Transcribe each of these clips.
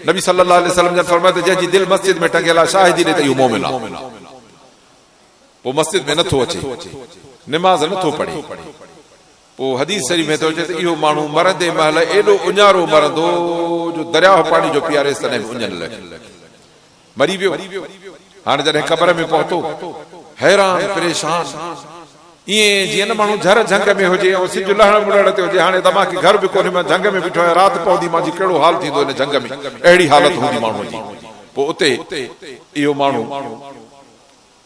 नबी सल्लल्लाहु अलैहि वसल्लम जन फरमाते जंहिंजी दिल मस्जिद में टंगियल आहे शाहिदी ॾे त इहो मोमिन आहे। पोइ मस्जिद में नथो अचे, निमाज़ नथो पढ़े, पोइ हदीस शरीफ़ में थो अचे त इहो माण्हू मरंदे महिल एॾो उञारो मरंदो जो दरियाह पाणी जो पीआरेसि तॾहिं बि उञनि लॻे, मरी वियो। हाणे जॾहिं क़बर में पहुतो हैरान परेशान, ईअं जीअं न माण्हू झर झंग में हुजे ऐं सिज लहण मुड़ण ते हुजे। हाणे त मूंखे घर बि कोन्हे, मां झंग में बीठो आहियां, राति पवंदी मुंहिंजी कहिड़ो हाल थींदो हिन झंग में, अहिड़ी हालत हूंदी माण्हूअ जी। पोइ उते इहो माण्हू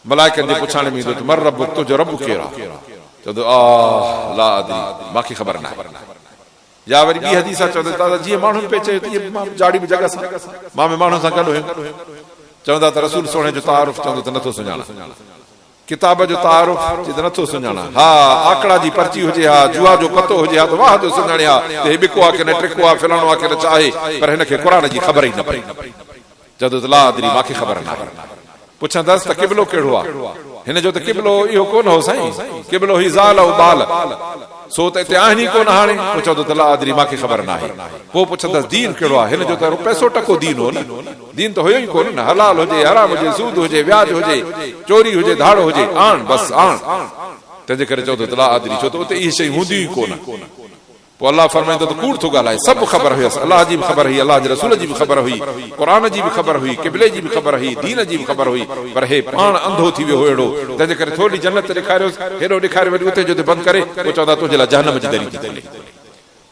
मलाइकनि जे पुछाणे में ईंदो त मर रब, तुंहिंजो रब केरु आहे? चवंदो ला अदरी, मूंखे ख़बर न आहे। या वरी ॿी हदीस आहे, चवंदो दादा जीअं माण्हुनि पे चयो तीअं मां जाड़ी बि जॻह सां मां में माण्हुनि सां गॾु हुयुमि। चवंदा त रसूल सोणे जो तारुफ़, चवंदो त नथो सुञाणा। किताब जो तारुफ़ चवंदो नथो सुञाणा। हा आकड़ा जी पर्ची हुजे, हा जुआ जो पतो हुजे, हा त वाह जो सुञाणे, हा त हे बिको आहे की न ट्रिको आहे, फलाणो आहे की न चाहे, पर हिनखे क़ुरान जी ख़बर ई न पई। चवंदो त ला अदरी, मूंखे ख़बर न आहे। पुछंदसि त क़िबलो कहिड़ो आहे? हिन जो त क़िबलो इहो कोन हो साईं, क़िबलो ही ज़ाल ऐं बाल, सो त हिते आहिनि ई कोन हाणे। पोइ चवंदो त ला अदरी, मूंखे ख़बर न आहे। पोइ पुछंदसि दीन कहिड़ो आहे? हिन जो त पैसो टको दीन हो न, दीन त हुयो ई कोन न। हलाल हुजे, हराम हुजे, सूद हुजे, व्याज हुजे, चोरी हुजे, धाड़ो हुजे, आण बसि आण। तंहिंजे करे चवंदो त ला अदरी, छो त उते इहे शयूं हूंदियूं ई कोन। पोइ अल्लाह फरमाईंदो त कूड़ थो ॻाल्हाए, सभु ख़बर हुयसि, अल्लाह जी बि ख़बर हुई, अल्लाह जे रसूल जी बि ख़बर हुई, क़ुरान जी बि ख़बर हुई, क़िबले जी बि ख़बर हुई, दीन जी बि ख़बर हुई, पर हे पाण अंधो थी वियो अहिड़ो। तंहिंजे करे थोरी जन्नत ॾेखारियोसि, हेॾो ॾेखारे वरी उते जो बंदि करे, पोइ चवंदा तुंहिंजे लाइ जहन्नम जी दरी थी खुले।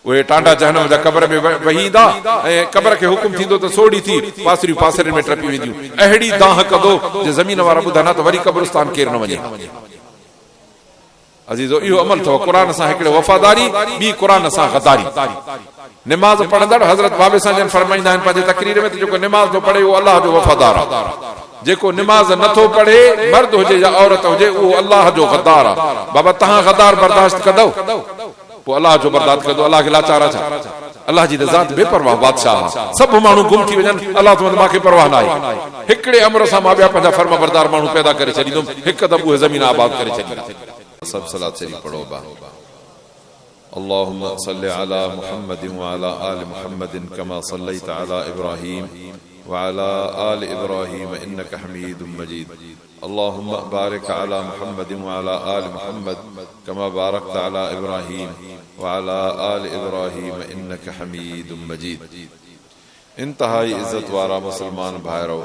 उहे टांडा जहन्नम जा क़बर में वही ईंदा ऐं क़बर खे हुकुम थींदो त सोड़ी थी पासरियूं पासरे में टपी वेंदियूं। अहिड़ी दाह कंदो जो ज़मीन वारा ॿुधनि त वरी क़ब्रिस्तान केरु न वञे। अज़ीज़ो इहो अमल अथव क़ुरान सां हिकिड़े वफ़ादारी, ॿी क़ुरान सां गदारी। निमाज़ पढ़ंदड़ हज़रत बाबे सां जन फरमाईंदा आहिनि पंहिंजे तकरीर में त जेको निमाज़ थो पढ़े उहो अल्लाह जो वफ़ादार आहे, जेको निमाज़ नथो पढ़े मर्द हुजे या औरत हुजे उहो अल्लाह जो गद्दार आहे। बाबा तव्हां गद्दार बर्दाश्त कंदव? पोइ अल्लाह जो बर्दाश्त कंदो, अल्लाह खे लाचार छा? अल्लाह जी ज़ात बेपरवाह बादशाह आहे। सभु माण्हू गुम थी वञनि, अल्लाह चवंदो मूंखे परवाह न आहे। हिकिड़े अमर सां मां ॿिया पंहिंजा फर्मा बरदार माण्हू पैदा करे छॾींदुमि, हिकु दफ़ो उहे ज़मीन आबाद करे छॾींदा। सब सलात शरीफ पढ़ो बा। अल्लाहुम्मा सल्लि अला मुहम्मद व अला आलि मुहम्मद कमा सल्लैत अला इब्राहीम व अला आलि इब्राहीम इन्नका हमीदुम मजीद। अल्लाहुम्मा बारिक अला मुहम्मद व अला आलि मुहम्मद कमा बारकत अला इब्राहीम व अला आलि इब्राहीम इन्नका हमीदुम मजीद। इंतहाई इज्जत वारा मुसलमान भाइरो,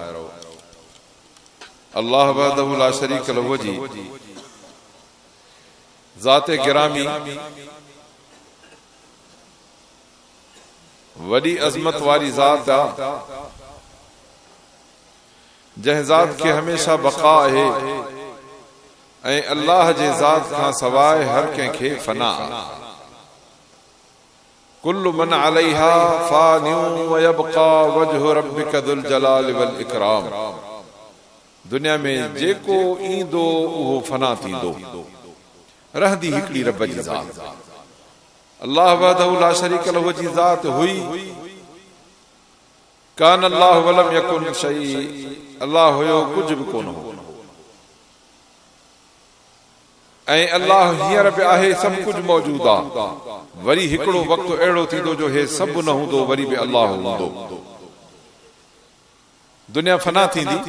अल्लाह वहदहु ला शरीक लहू जी ज़ाते गिरामी वॾी अज़मत वारी ज़ात आहे, जंहिं ज़ात खे हमेशा बक़ा आहे ऐं अल्लाह जे ज़ात खां सवाइ हर कंहिंखे फना आहे। कुल्लु मन अलैहा फ़ानियुं व यबक़ा वजहु रब्बिका ज़ुल जलाल वल इकराम। दुनिया में जेको ईंदो उहो फना थींदो, रहंदी हिकिड़ी रब जी ज़ात। अल्लाह वहदहु ला शरीक लहू जी ज़ात हुई, कान अल्लाह वलम यकुन शै, अल्लाह हुयो कुझु बि कोन हो, ऐं अल्लाह हींअर बि आहे, सभु कुझु मौजूद आहे। वरी हिकिड़ो वक़्तु अहिड़ो थींदो जो हे सभु न हूंदो, वरी बि अल्लाह हूंदो। दुनिया फना थींदी,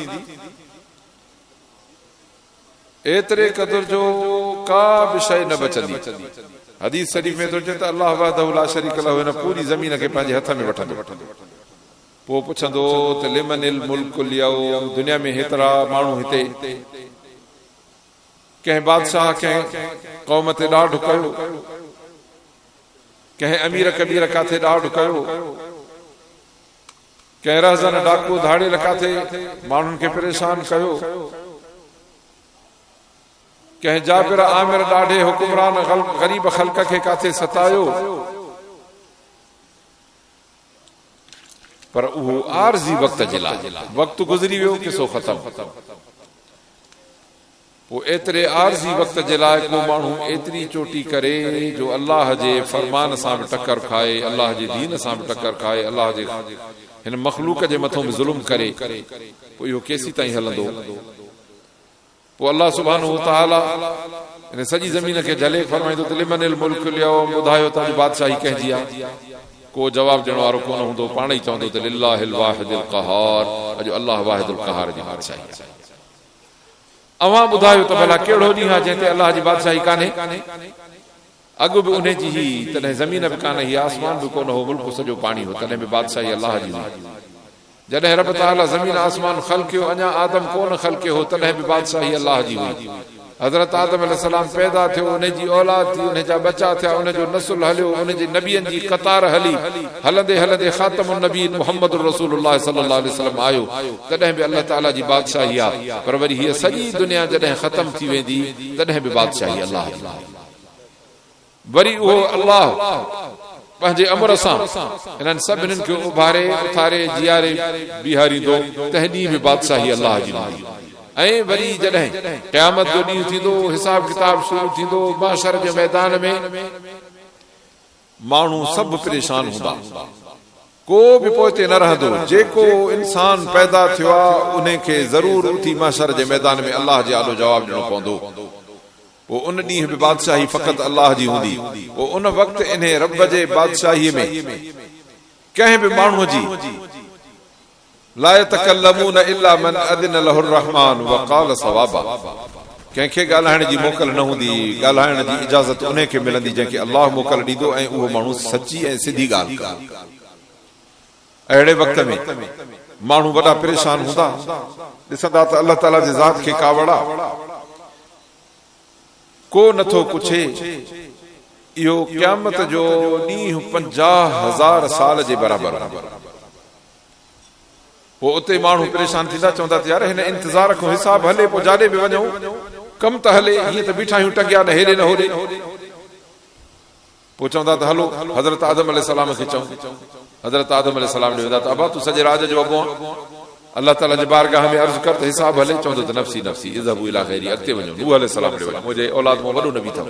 एतिरे क़दुर जो का बि शइ न बचंदी। हदीस शरीफ में थो अचे त अल्लाह वहदहु ला शरीक लहू हिन पूरी ज़मीन खे पंहिंजे हथ में वठंदो, पोइ पुछंदो त लिमनिल मुल्कुल यौम, दुनिया में हेतिरा माण्हू हिते कंहिं बादशाह कंहिं क़ौम ते ॾाढो कयो, कंहिं अमीर कबीर काथे ॾाढो कयो, कंहिं रहज़न डाकू धाड़ेल काथे माण्हुनि खे परेशान कयो, कंहिं जाबिर आमिर ॾाढे हुकुमरान ग़रीब ख़ल्क़ खे काथे सतायो, पर उहो आरज़ी वक़्त जे लाइ, वक़्तु गुज़री वियो, किसो ख़तम। पोइ एतिरे आरज़ी वक़्त जे लाइ को माण्हू एतिरी चोटी करे जो अल्लाह जे फरमान सां बि टकर खाए, अल्लाह जे दीन सां बि टकर खाए, अल्लाह जे हिन मख़लूक जे मथां बि ज़ुल्म करे, पोइ इहो केसी ताईं हलंदो? पोइ अल्लाह सुब्हानहु व तआला इन सॼी ज़मीन खे झले फरमाईंदो त लिमनिल मुल्कुल यौम, ॿुधायो तव्हांजी बादशाही कंहिंजी आहे? को जवाब ॾियण वारो कोन हूंदो, पाण ई चवंदो त लिल्लाहिल वाहिदिल क़हार, अॼु अल्लाह वाहिदुल क़हार जी बादशाही आहे। अवां ॿुधायो त भला कहिड़ो ॾींहुं आहे जंहिं ते अल्लाह जी बादशाही कान्हे? अॻु बि उन जी ही, तॾहिं ज़मीन बि कान्हे, आसमान बि कोन हो, मुल्क सॼो पाणी हो, तॾहिं बि बादशाही अल्लाह जी हुई। जॾहिं रब ताला ज़मीन आसमान ख़ल्क़ियो, अञा आदम कोन ख़ल्क़ियो हो, तॾहिं बि बादशाही अल्लाह जी हुई। हज़रत आदम अलैहिस्सलाम पैदा थियो, उन जी औलाद थी, उन जा बच्चा थिया, उन जो नस्ल हलियो, उन जे नबियनि जी क़तार हली, हलंदे हलंदे ख़ातमुन नबीन मुहम्मद रसूलुल्लाह सल्लल्लाहु अलैहि वसल्लम आयो, तॾहिं बि अल्लाह ताला जी बादशाही आहे। पर वरी हीअ सॼी दुनिया जॾहिं ख़तम थी वेंदी, तॾहिं बि बादशाही अल्लाह जी। वरी उहो अल्लाह पंहिंजे अमर सां इन्हनि सभिनीनि खे उभारे उथारे जियारे बीहारींदो, तंहिं ॾींहुं बि बादशाही अल्लाह जी हूंदी। ऐं वरी जॾहिं क़यामत जो ॾींहुं थींदो, हिसाब किताब शुरू थींदो, माशर जे मैदान में माण्हू सभु परेशान हूंदा, को बि पोइते न रहंदो। जेको इंसान पैदा थियो आहे उन खे ज़रूर उथी माशर जे मैदान में अल्लाह जे आॾो जवाब ॾियणो पवंदो। पोइ उन ॾींहुं बि बादशाही फ़क़ति अल्लाह जी हूंदी। पोइ उन वक़्तु इन रब जे बादशाहीअ में कंहिं बि माण्हूअ जी ला यतकल्लमून इल्ला मन अज़िन लहु रहमान व क़ाल सवाबा, कंहिंखे ॻाल्हाइण जी मोकल न हूंदी, ॻाल्हाइण जी इजाज़त उन खे मिलंदी जंहिंखे अल्लाह मोकल ॾींदो ऐं उहो माण्हू सची ऐं सिधी ॻाल्हि करे। अहिड़े वक़्त में माण्हू वॾा परेशान हूंदा, ॾिसंदा त अल्लाह ताला जे ज़ात खे कावड़ा को नथो पुछे। इहो क़यामत जो ॾींहुं 50,000 साल जे बराबरि। पोइ उते माण्हू परेशान थींदा, चवंदा त यार हिन इंतज़ार खां हिसाब हले, पोइ जाॾे बि वञूं कम त हले, हीअं त बीठा आहियूं टंगिया न हेॾे न होॾे। पोइ चवंदा त हलो हज़रत आदम अलैहिस्सलाम खे चऊं। हज़रत आदम अलैहिस्सलाम ॾे वेंदा त अबा तूं सॼे राज जो अबो आहे, अल्लाह ताला जे बारगाह में अर्ज़ कर त हिसाब हले। चवंदो त नफ़्सी नफ़्सी इज़हबू इला ग़ैरी, अॻिते वञो, नूह अलैहिस्सलाम ॾे वञो, मुंहिंजे औलाद मां वॾो नबी अथव।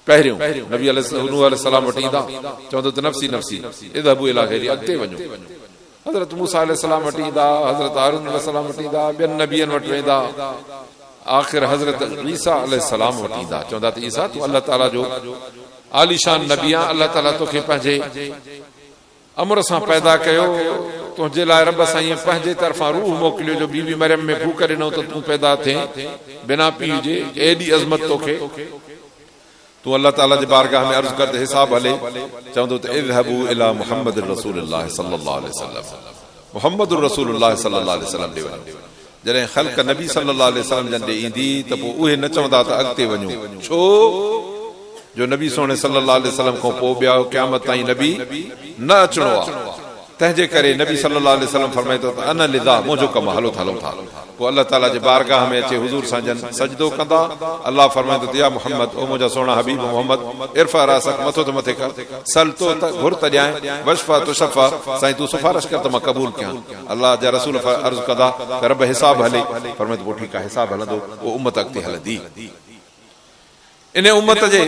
पहिरियों नबी नूह अलैहिस्सलाम वटि ईंदा, चवंदो त नफ़्सी नफ़्सी इज़हबू इला ग़ैरी, अॻिते वञो। हज़रत मूसा अलैहिस्सलाम वटि ईंदा, हज़रत हारून अलैहिस्सलाम वटि ईंदा, ॿियनि नबियनि वटि वेंदा, आख़िर हज़रत ईसा अलैहिस्सलाम वटि ईंदा। चवंदा त ईसा तूं अल्लाह ताला जो आलीशान नबी आहे, अल्लाह ताला तोखे पंहिंजे अमर सां पैदा कयो, तुंहिंजे लाइ रब साईं पंहिंजे तरफ़ां रूह मोकिलियो जो बीबी मरियम में भूख ॾिनो त तूं पैदा थिए बिना पीउ जे, एॾी अज़मत तोखे। तूं अल्लाह ताला जे बारगाह में अर्ज़ कर त हिसाब हले। चवंदो त इज़हबू इला मुहम्मद रसूलुल्लाह सल्लल्लाहु अलैहि वसल्लम, मुहम्मद रसूलुल्लाह सल्लल्लाहु अलैहि वसल्लम ॾे वञो। जॾहिं ख़ल्क़ नबी सल्लल्लाहु अलैहि वसल्लम जन ॾे ईंदी त पोइ उहे न चवंदा त अॻिते वञो, छो जो नबी सोणे सल्लल्लाहु अलैहि वसल्लम खां पोइ ॿिया क़यामत ताईं नबी न अचणो आहे। तंहिंजे करे नबी सल्लल्लाहु अलैहि वसल्लम फरमाए थो त अन लिदा, मुंहिंजो कमु हलो था हलूं था। पोइ अल्लाह ताला जे बारगाह में अचे, हुज़ूर सां जन सजदो कंदा। अल्लाह फरमाए थो त या मुहम्मद, ओ मुंहिंजा सोना हबीब मोहम्मद, इरफा रासक, मथो त मथे कर, सल तो त घुर त ॾियां, वशफा तो शफा, साईं तूं सिफारिश कर त मां क़बूल कयां। अल्लाह जा रसूल अर्ज़ कंदा त रब हिसाब हले। फरमाए थो पोइ ठीकु आहे, हिसाब हलंदो, उहो उम्मत अॻिते हलंदी। इन उम्मत जे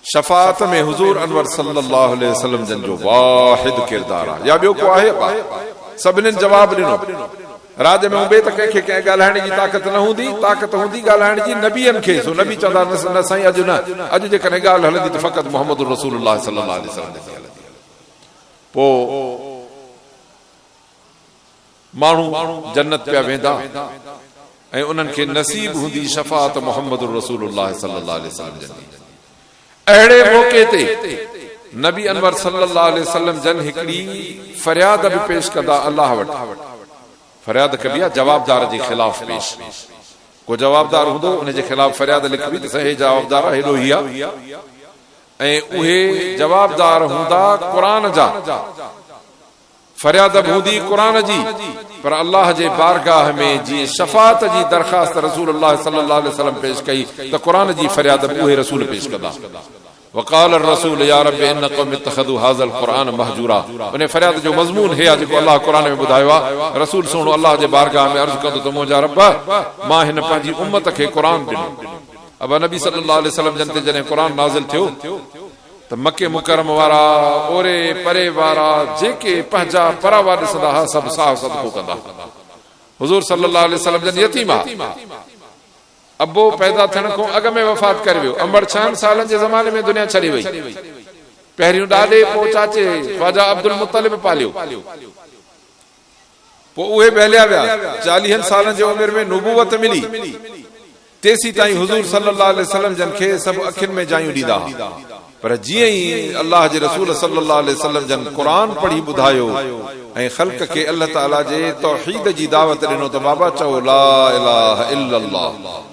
शफाअत में हुज़ूर अनवर सल्लल्लाहु अलैहि वसल्लम जन जो वाहिद किरदार आहे, या ॿियो को आहे? सभिनीनि जवाब ॾिनो। राज में हूंदे त कंहिंखे कंहिं ॻाल्हाइण जी ताक़त न हूंदी, ताक़त हूंदी ॻाल्हाइण जी नबियनि खे। सो नबी चवंदा न साईं अॼु न, अॼु जेकॾहिं ॻाल्हि हलंदी त फ़क़ति मुहम्मद रसूलुल्लाह सल्लल्लाहु अलैहि वसल्लम जी हलंदी। पोइ माण्हू जन्नत पिया वेंदा ऐं उन्हनि खे नसीब हूंदी शफाअत मुहम्मद रसूलुल्लाह सल्लल्लाहु अलैहि वसल्लम जन। अहिड़े मौके ते नबी अनवर सल्लल्लाहु अलैहि वसल्लम जन हिकिड़ी फरियाद बि पेश कंदा अल्लाह वटि। फरियाद कबी आहे जवाबदार जे ख़िलाफ़ पेश। को जवाबदार हूंदो, उन जे ख़िलाफ़ फरियाद लिखबी त हे जवाबदार आहे, हेॾो ई आहे। ऐं उहे जवाबदार हूंदा क़ुरान जा, फरियाद हूंदी क़ुरान जी। पर अल्लाह जे बारगाह में जीअं शफ़ाअत जी दरख़्वास्त रसूलुल्लाह सल्लल्लाहु अलैहि वसल्लम पेश कई, त क़ुरान जी फरियाद उहे रसूल पेश कंदा। वक़ाल रसूल या रब इन क़ौम इत्तख़ज़ू हाज़ल क़ुरान महजूरा। उन फरियाद जो मज़मून हे आहे जेको अल्लाह क़ुरान में ॿुधायो आहे। रसूल सुहिणो अल्लाह जे बारगाह में अर्ज़ कंदो त मुंहिंजा रब, मां हिन पंहिंजी उम्मत खे क़ुरान ॾिनो। अब नबी सल्लल्लाहु अलैहि वसल्लम जन ते जॾहिं क़ुरान नाज़िल थियो त मके मुकरम वारा, ओरे परे वारा, जेके पंहिंजा परावा ॾिसंदा हुआ, सभु साह सदको कंदा। हुज़ूर सल्लल्लाहु अलैहि वसल्लम जन यतीम आहे, अबो पैदा थियण खां अॻ में वफ़ात करे वियो। अंबर 6 सालनि जे ज़माने में दुनिया छॾे वई। पहिरियों ॾाॾे, पोइ चाचे ख्वाजा अब्दुल मुत्तलिब पालियो। पोइ उहे बहलिया विया। 40 सालनि जे उमिरि में नुबूवत मिली। तेसी ताईं हुज़ूर सल्लल्लाहु अलैहि वसल्लम जन खे सभु अखियुनि में जायूं ॾींदा। पर जीअं ई अल्लाह जे रसूल सल्लल्लाहु अलैहि वसल्लम जन क़ुरान पढ़ी ॿुधायो ऐं ख़ल्क़ खे अल्लाह ताला जे तौहीद जी दावत ॾिनो त बाबा चओ ला इलाहा इल्लल्लाह,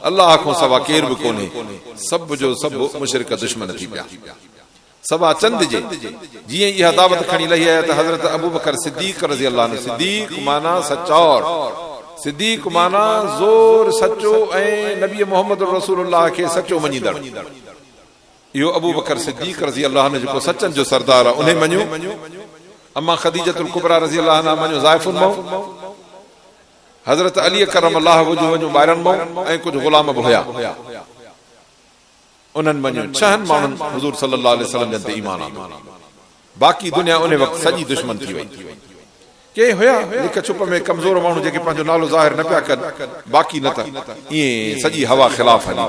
अल्लाह खां सवा केर बि कोन्हे, सभु जो सभु मुशरिक दुश्मन थी पिया। सवा चंद जे जीअं इहा दावत खणी लही आया त हज़रत अबू बकर सिद्दीक़ रज़ी अल्लाह अन्हु, सिद्दीक़ माना सचौर, सिद्दीक़ माना ज़ोर सचो ऐं नबी मोहम्मद रसूलुल्लाह खे सचो मञींदड़। इहो अबू बकर सिद्दीक़ रज़ी अल्लाह अन्हु जेको सचन जो सरदार आहे उन्हें मञियो। अम्मा खदीजतुल कुबरा रज़ी अल्लाह अन्हा मञियो ज़ाइफुन मो। हज़रत अली करमल्लाह वजहू वञो ॿारनि मो ऐं कुझु ग़ुलाम बि हुया, उन्हनि मञियो। 6 माण्हुनि हुज़ूर सल्लल्लाहु अलैहि वसल्लम जन ते ईमान आंदो। बाक़ी दुनिया उन वक़्तु सॼी दुश्मन थी वई। के हुया हिक चुप में कमज़ोर माण्हू जेके पंहिंजो नालो ज़ाहिर न पिया कनि, बाक़ी न त ईअं सॼी हवा ख़िलाफ़ हली।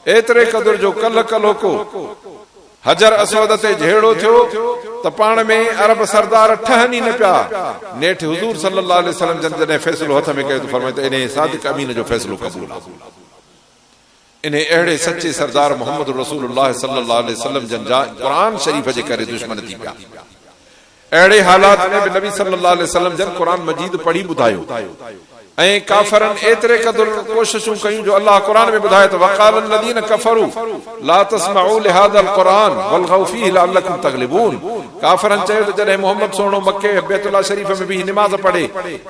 एतिरे क़दुर जो कल को हजर असवद ते झेड़ो थियो त पाण में अरब सरदार ठहनि ई न पिया। नेठि हुज़ूर सल्लल्लाहु अलैहि वसल्लम जन जॾहिं फ़ैसिलो हथ में कयो त फरमायो त इन सादिक़ अमीन जो फ़ैसिलो क़बूल आहे। इन अहिड़े सचे सरदार मोहम्मद रसूलुल्लाह सल्लल्लाहु अलैहि वसल्लम जन जा क़ुरान शरीफ़ जे करे दुश्मन थी पिया। अहिड़े हालात में बि नबी सल्लल्लाहु अलैहि वसल्लम जन क़ुरान मजीद पढ़ी ॿुधायो ऐं काफ़रनि एतिरे क़दुर कोशिशूं कयूं जो अल्लाह क़ुरान में ॿुधाए त वक़ाल लदीन कफरू ला तस्मऊ लिहादल क़ुरान वल्गौ फीहि लअल्लकुम तग़लिबून। काफ़रनि चयो त जॾहिं मोहम्मद सोणो मके बैतुल्लाह शरीफ़ में बि नमाज़ पढ़े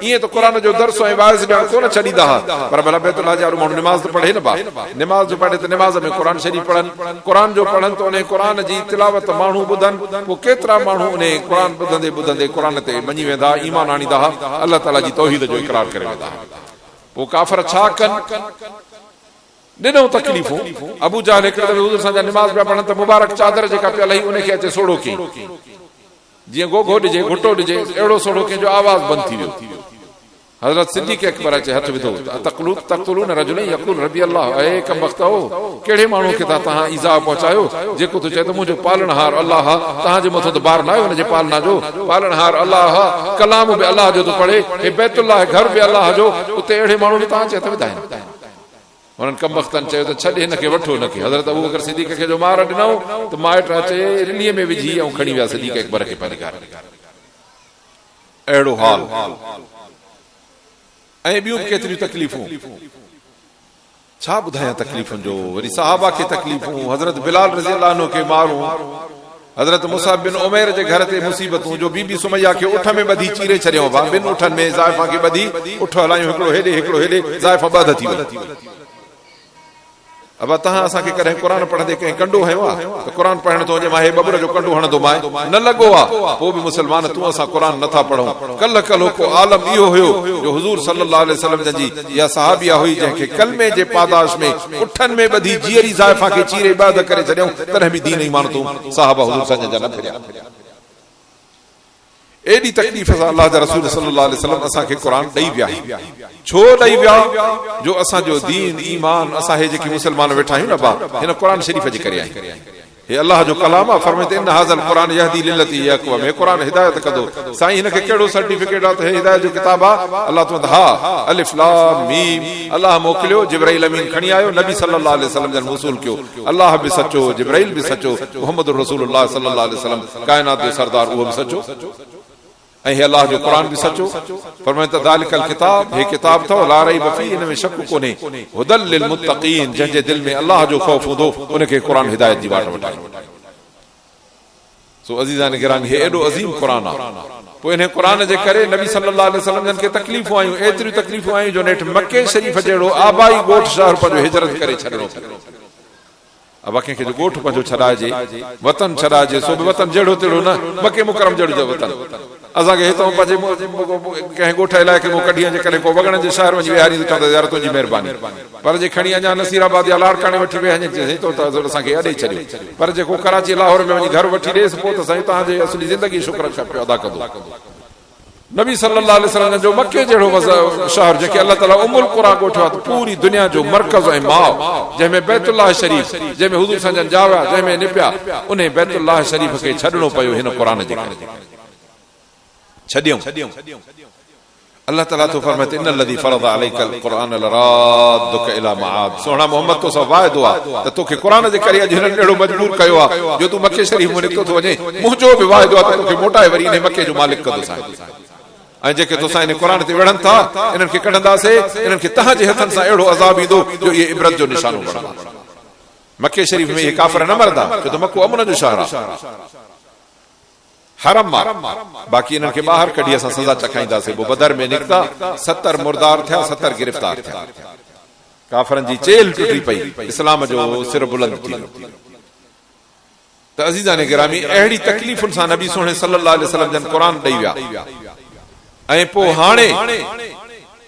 ईअं त क़ुरान जो दर्स ऐं वाइज़ ॼण कोन छॾींदा हुआ, पर भला बैतुल्लाह जा माण्हू नमाज़ त पढ़े न बा, नमाज़ जो पढ़े त नमाज़ में क़ुरान शरीफ़ पढ़नि, क़ुरान जो पढ़नि त उन क़ुरान जी तिलावत माण्हू ॿुधनि। पोइ केतिरा माण्हू उन क़ुरान ॿुधंदे ॿुधंदे क़ुरान ते मञी वेंदा, ईमान आणींदा हुआ, अल्लाह ताला जी तौहीद जो इक़रार करे वेंदा। पोइ काफ़र छा कनि, ॾिनो तकलीफ़ूं। अबू जहल हिकिड़े दफ़े हुज़ूर सां नमाज़ पिया पढ़नि त मुबारक चादर जेका पिया लही उनखे अचे सोड़ो कई, जीअं गोगो ॾिजे घुटो ॾिजे अहिड़ो सोड़ो कई जो आवाज़ बंदि थी वियो। हज़रत सिद्दीक़ अकबर अचे हथ विधो तक़तलून रजुलन यक़ूल रबी अल्लाह, ए कमबख़्त हो कहिड़े माण्हू खे था तव्हां ईज़ा पहुचायो जेको तूं चए त मुंहिंजो पालनहार अल्लाह तव्हांजे मथां त बार न आहे हुनजे पालना जो, पालनहार अल्लाह, कलाम बि अल्लाह जो तूं पढ़े, हे बैतुल्लाह घर बि अल्लाह जो, उते अहिड़े माण्हू बि तव्हां चए त विधाइनि। उन्हनि कमबख़्तनि चयो त छॾ हिनखे वठो हिनखे। हज़रत अबू बकर सिद्दीक़ खे जो मार ॾिनऊं त माइट अचे रिलीअ में विझी ऐं खणी विया सिद्दीक़ अकबर खे पंहिंजे घर। अहिड़ो हाल ऐं ॿियूं केतिरियूं तकलीफ़ूं, छा ॿुधायां तकलीफ़ुनि जो। वरी सहाबा खे तकलीफ़ूं, हज़रत बिलाल रज़ी अल्लाह अन्हु खे मारूं, हज़रत मुसाब बिन उमैर जे घर ते मुसीबतूं जो बीबी सुमैया खे उठ में ॿधी चीरे छॾियो। ॿिनि उठनि में ज़ाइफ़ा खे ॿधी उठ हलायूं, हिकिड़ो हेॾे हिकिड़ो हेॾे, ज़ाइफ़ा ॿध थी वई। अब तव्हां असांखे कॾहिं क़ुरान पढ़ंदे कंहिं कंडो हयो आहे त क़ुरान पढ़ण तो वञे मां हे बबुर जो कंडो हणंदो मां न लॻो आहे, पोइ बि मुस्लमान तूं असां क़ुरान नथा पढ़ूं। कल को आलम इहो हुयो जो हुज़ूर सल्लल्लाहु अलैहि वसल्लम जी इहा सहाबिया हुई जंहिंखे कलमे जे पादाश में उठनि में ॿधी जीअरी ज़ाइफ़ा खे चीरे ॿध करे छॾियऊं, तॾहिं बि दीन ईमान तूं साहबा हुज़ूर सां जा न फिरिया। एॾी तकलीफ़ सां अल्लाह जा रसूल सल्लल्लाहु अलैहि वसल्लम असांखे क़ुरान ॾेई विया। छो ॾेई विया? जो असांजो दीन ईमान असां हे जेके मुस्लमान वेठा आहियूं न बा हिन क़ुरान शरीफ़ जे करे आहियूं। हे अल्लाह जो कलाम आहे। फरमाए इन हाज़ल क़ुरान यहदी लिल्लती हिय अक़वम, हे क़ुरान हिदायत कंदो। साईं हिनखे कहिड़ो सर्टिफिकेट आहे त हे हिदायत जो किताब आहे? अल्लाह तो हा अलिफ लाम मीम, अल्लाह मोकिलियो, जिब्राइल अमीन खणी आयो, नबी सल्लल्लाहु अलैहि वसल्लम जन मौसूल कयो। अल्लाह बि सचो, जिब्राइल बि सचो, मुहम्मद रसूलुल्लाह सल्लल्लाहु अलैहि वसल्लम कायनात जो सरदार उहो बि सचो, ऐं हे अल्लाह जो क़ुरान बि सचो। फरमाए त ज़ालिकल किताब, हे किताब अथव ला रैब फीह, हिन में शक कोन्हे, हुदल लिल मुत्तक़ीन, जंहिंजे दिलि में अल्लाह जो ख़ौफ़ हूंदो उनखे क़ुरान हिदायत जी वाट वठायो। सो अज़ीज़ान गिरामी, हे एॾो अज़ीम क़ुरान आहे। पोइ इन क़ुरान जे करे नबी सल्लल्लाहु अलैहि वसल्लम जन खे तकलीफ़ूं आयूं, एतिरियूं तकलीफ़ूं आयूं जो नेठि मके शरीफ़ जहिड़ो आबाई ॻोठ शहर पंहिंजो हिजरत करे छॾिणो। अब कंहिंखे जो ॻोठ पंहिंजो छॾाइजे, वतन छॾाइजे, सो बि वतन जहिड़ो तहिड़ो न, मके मुकरम जहिड़ो जो वतन। असांखे हितां पंहिंजे कंहिं ॻोठ इलाइक़े में कढी जे करे को वगण जे शहर वञी विहारी चवंदा यार तुंहिंजी महिरबानी, पर जे खणी अञा नसीराबाद या लाड़काणे वठी विया तो त असांखे अॾे छॾियो, पर जेको कराची लाहौर में वञी घर वठी ॾेसि पोइ त साईं तव्हांजे असली ज़िंदगी शुक्र पियो अदा कंदो। नबी सल्लल्लाहु अलैहि वसल्लम जो मक्के जहिड़ो शहर जेके अल्लाह ताला उमुल कुरा ॻोठियो आहे पूरी दुनिया जो मर्कज़ ऐं माउ जंहिंमें बैतुल्लाह शरीफ़ जंहिंमें हुज़ूर संजन जावा जंहिंमें निपिया उन बैतुल्लाह शरीफ़ खे छॾणो पियो हिन क़ुरान जे करे छॾियऊं अल्लाह ताला तो फरमाए इन लदी फरद अलैकल क़ुरान लरादुक इला मआद सोना मोहम्मद तो सब वायदो आ त तोखे क़ुरान जे करे अॼु हिननि अहिड़ो मजबूर कयो आहे जो तू मके शरीफ़ में निकितो थो वञे मुंहिंजो बि वायदो आहे त तोखे मोटाए वरी इन मके जो मालिक कंदोसां ऐं जेके तोसां इन क़ुरान ते विढ़नि था इन्हनि खे कढंदासीं इन्हनि खे तव्हांजे हथनि सां अहिड़ो अज़ाब ईंदो जो इहे इबरत जो निशानो बणंदा मके शरीफ़ में इहे काफ़िर न मरदा छो त मको अमन जो शहर आहे हरम बाक़ी इन्हनि खे ॿाहिरि कढी असां सज़ा चखाईंदासीं पोइ बदर में निकिता 70 मुर्दार थिया 70 गिरफ़्तार थिया काफ़रनि जी चेल टुटी पई इस्लाम जो सिर बुलंद थी त अज़ीज़ान गिरामी अहिड़ी तकलीफ़ुनि सां नबी सोणे सल्लल्लाहु अलैहि वसल्लम जन क़ुरान ॾेई विया ऐं पोइ हाणे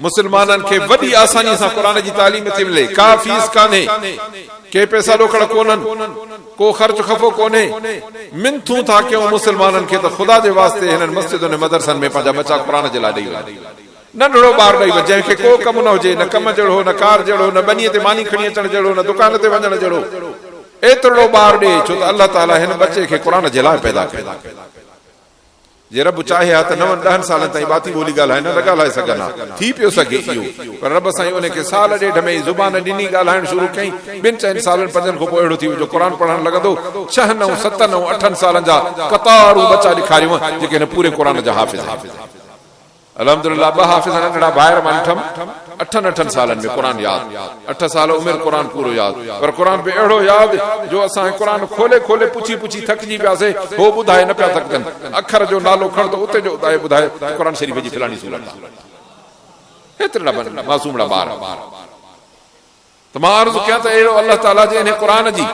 मुसलमाननि खे वॾी आसानी सां क़ुरान जी तालीम थी मिले का फीस कान्हे के पैसा रोकड़ कोन्हनि को ख़र्च खफ़ो कोन्हे मिनथूं था कयूं मुसलमाननि खे त ख़ुदा जे वास्ते हिननि मस्जिदुनि ऐं मदरसनि में पंहिंजा बचा क़ुरान जे लाइ ॾेई विया नंढड़ो ॿार ॾेई वियो जंहिंखे को कमु न हुजे न कम जहिड़ो न कार जहिड़ो न बनीअ ते मानी खणी अचण जहिड़ो न दुकान ते वञण जहिड़ो एतिरो ॿार ॾे छो त अल्लाह ताला हिन बचे खे क़ुरान जे लाइ पैदा कयो जे रब चाहे हा त 9-10 सालनि ताईं बाती ॿोली ॻाल्हाए न ॻाल्हाए सघनि थी पियो सघे इहो पर रब साईं उन खे साल ॾेढ में ज़ुबान ॾिनी ॻाल्हाइण शुरू कई 2-4 सालनि 5 खां पोइ अहिड़ो थी वियो जो क़ुरान पढ़ण लॻंदो 6, 9, 7, 9, 8 सालनि जा कतारूं बचा ॾेखारियूं जेके हिन पूरे क़ुरान जा हाफ़िज़ अल्हम्दुलिल्लाह 2 हाफ़िज़ नंढड़ा ॿाहिरि मां ॾिठमि 8 सालनि में क़ुरान यादि 8 साल उमिरि क़ुरान पूरो यादि पर क़ुरान बि अहिड़ो यादि जो असां क़ुरान खोले पुछी थकिजी पियासीं हो ॿुधाए न पिया थकजनि अखर जो नालो खण त उते जो ॿुधाए क़ुरान शरीफ़ जी फलाणी सूरत हेतिरा मासूमड़ा ॿार त मां अर्ज़ु कयां त अहिड़ो अल्लाह ताला जे इन क़ुरान जी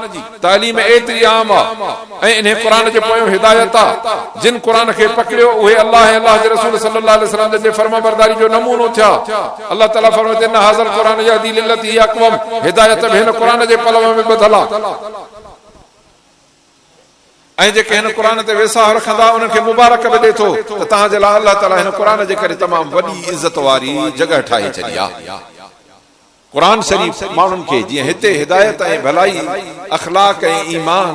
तालीम एतिरी आम आहे ऐं इन क़ुरान जे पोयों हिदायत आहे जिन क़ुरान खे पकड़ियो उहे अल्लाह ऐं अल्लाह जे रसूल सल्लल्लाहु अलैहि वसल्लम जे फर्माबरदारी जो नमूनो थिया अल्लाह ताला फरमाए इन हाज़ल क़ुरान यहदी लिल्लती हिय अक़वम हिदायत बि हिन क़ुरान जे पलव में ॿधल आहे ऐं जेके हिन क़ुरान ते वेसाह रखंदा उन्हनि खे मुबारक बि ॾे थो त तव्हांजे लाइ अल्लाह ताला हिन क़ुरान जे करे तमामु वॾी इज़त वारी जॻह ठाहे छॾी आहे क़ुरान शरीफ़ माण्हुनि खे जीअं हिते हिदायत ऐं भलाई अखलाक ऐं ईमान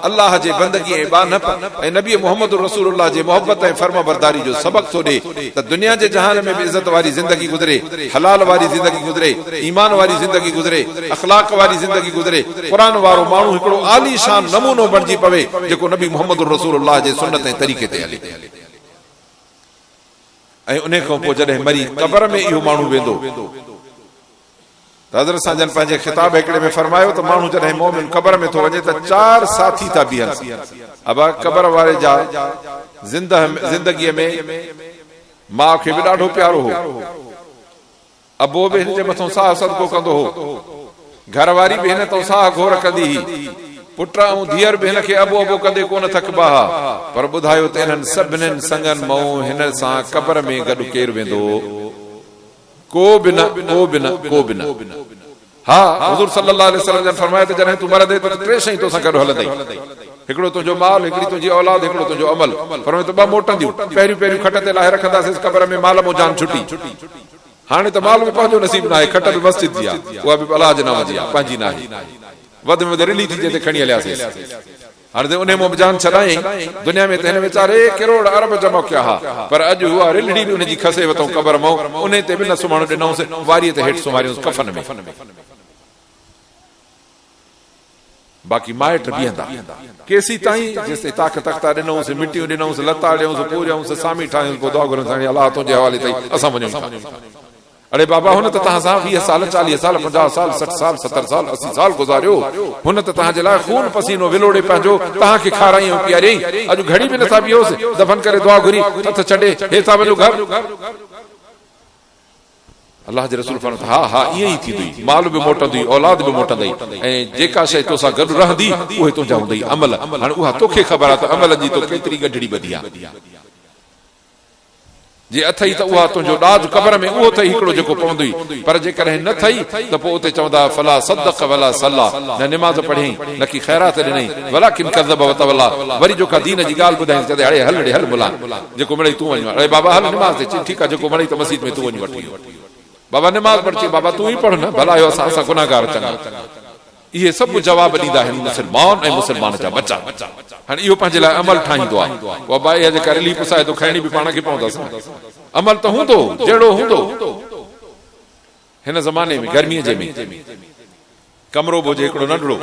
अल्लाह जे बंदगी ऐं इबादत ऐं नबी मोहम्मद रसूलुल्लाह जे मोहब्बत ऐं फर्माबरदारी जो सबक थो ॾे त दुनिया जे जहान में बि इज़त वारी ज़िंदगी गुज़रे हलाल वारी ज़िंदगी गुज़रे ईमान वारी ज़िंदगी गुज़रे अखलाक वारी ज़िंदगी गुज़रे क़ुरान वारो माण्हू हिकिड़ो आली शान नमूनो बणिजी पवे जेको नबी मोहम्मद रसूलुल्लाह जे सुन्नत ऐं तरीक़े ते हले ऐं उन खां पोइ जॾहिं मरी क़बर में इहो माण्हू वेंदो हज़रत साजन पंहिंजे खिताब हिकिड़े में फरमायो त माण्हू जॾहिं मोमिन क़बर में थो वञे त 4 साथी था बीहनि अब क़बर वारे जा ज़िंदगीअ में माउ खे बि ॾाढो प्यारो हो अबो बि हिन जे मथां साह सदको कंदो हो घरवारी बि हिन तो साह घोर कंदी पुट ऐं धीअर बि हिन खे अबो अबो कंदे कोन थकबा पर ॿुधायो त इन्हनि सभिनीनि संगनि मां हिन सां क़बर में गॾु केरु वेंदो को बि न हा हुज़ूर सल्लल्लाहु अलैहि वसल्लम जन फरमाया त जॾहिं तूं मरंदे त 3 शयूं तोसां गॾु हलंदई हिकिड़ो तुंहिंजो माल हिकिड़ी तुंहिंजी औलाद हिकिड़ो तुंहिंजो अमल फरमायो त 2 मोटंदियूं पहिरियों खट ते लाहे रखंदासीं क़बर में माल मो जान छुटी हाणे त माल में पंहिंजो नसीब न आहे खट बि मस्जिद जी आहे उहा बि अलाह जे नाम जी आहे पंहिंजी न आहे वध में वध रिली थी जे ते खणी हलियासीं हाणे उन मों जान छॾाई दुनिया में त हिन वीचारे करोड़ अरब जमा कया हा पर अॼु उहा रिलड़ी बि उनजी खसे वरितऊं क़बर मां उन ते बि न सुम्हण ॾिनऊंसि वारीअ ते हेठि सुम्हारियूंसि कफन में बाक़ी माइट बीहंदा केसी ताईं जेसि ताक़त तख्ता ॾिनऊंसि मिटियूं ॾिनऊंसि लता ॾियूंसि पूरियूंसि सामी ठाहियूंसि पोइ दुआ घुरूं अलाह तुंहिंजे हवाले ताईं असां वञूं अरे बाबा हुन त तव्हां सां 20 साल 40 साल 50 साल 60 साल 70 साल 80 साल गुज़ारियो हुन त तव्हांजे लाइ खून पसीनो विलोड़े पंहिंजो तव्हांखे खाराई ऐं पीआरियईं अॼु घड़ी बि नथा बीहोसि दफ़न करे दुआ घुरी हथ छॾे हेठि वञो घर अल्लाह जे रसूल फरमाया हा ईअं ई थींदी माल बि मोटंदी औलाद बि मोटंदी ऐं जेका शइ तोसां गॾु रहंदी उहे तुंहिंजा हूंदई अमल हाणे उहा तोखे ख़बर आहे त अमल जी तो केतिरी गढड़ी ॿधी आहे जे अथई त उहा तुंहिंजो ॾाज क़बर में उहो अथई हिकिड़ो जेको पवंदुई, पर जेकॾहिं न थई त पोइ उते चवंदा फला सदक वला सल्ला, न निमाज़ पढ़ियईं न की ख़ैरात ॾिनई, वलाकिन कज़ब व तवल्ला, वरी जो का दीन जी ॻाल्हि ॿुधाईं चए हाणे हल ॾे हल बुला जेको मिड़ई तूं वञ, अरे बाबा हल निमाज़ ते, ठीकु आहे जेको मिड़ई त मस्जिद में तूं वञी वठी बाबा निमाज़ पढ़, बाबा तूं ई पढ़ न, भला आयो असां गुनाहगार चङा। इहे सभु जवाब ॾींदा आहिनि मुस्लमान ऐं मुस्लमान जा बच्चा। हाणे इहो पंहिंजे लाइ अमल ठाहींदो आहे, बाबा इहा जेका रिली पुसाए थो खणणी बि पाण खे पवंदसि, अमल त हूंदो जहिड़ो हूंदो। हिन ज़माने में गर्मीअ जे में कमरो बि हुजे हिकिड़ो नंढड़ो,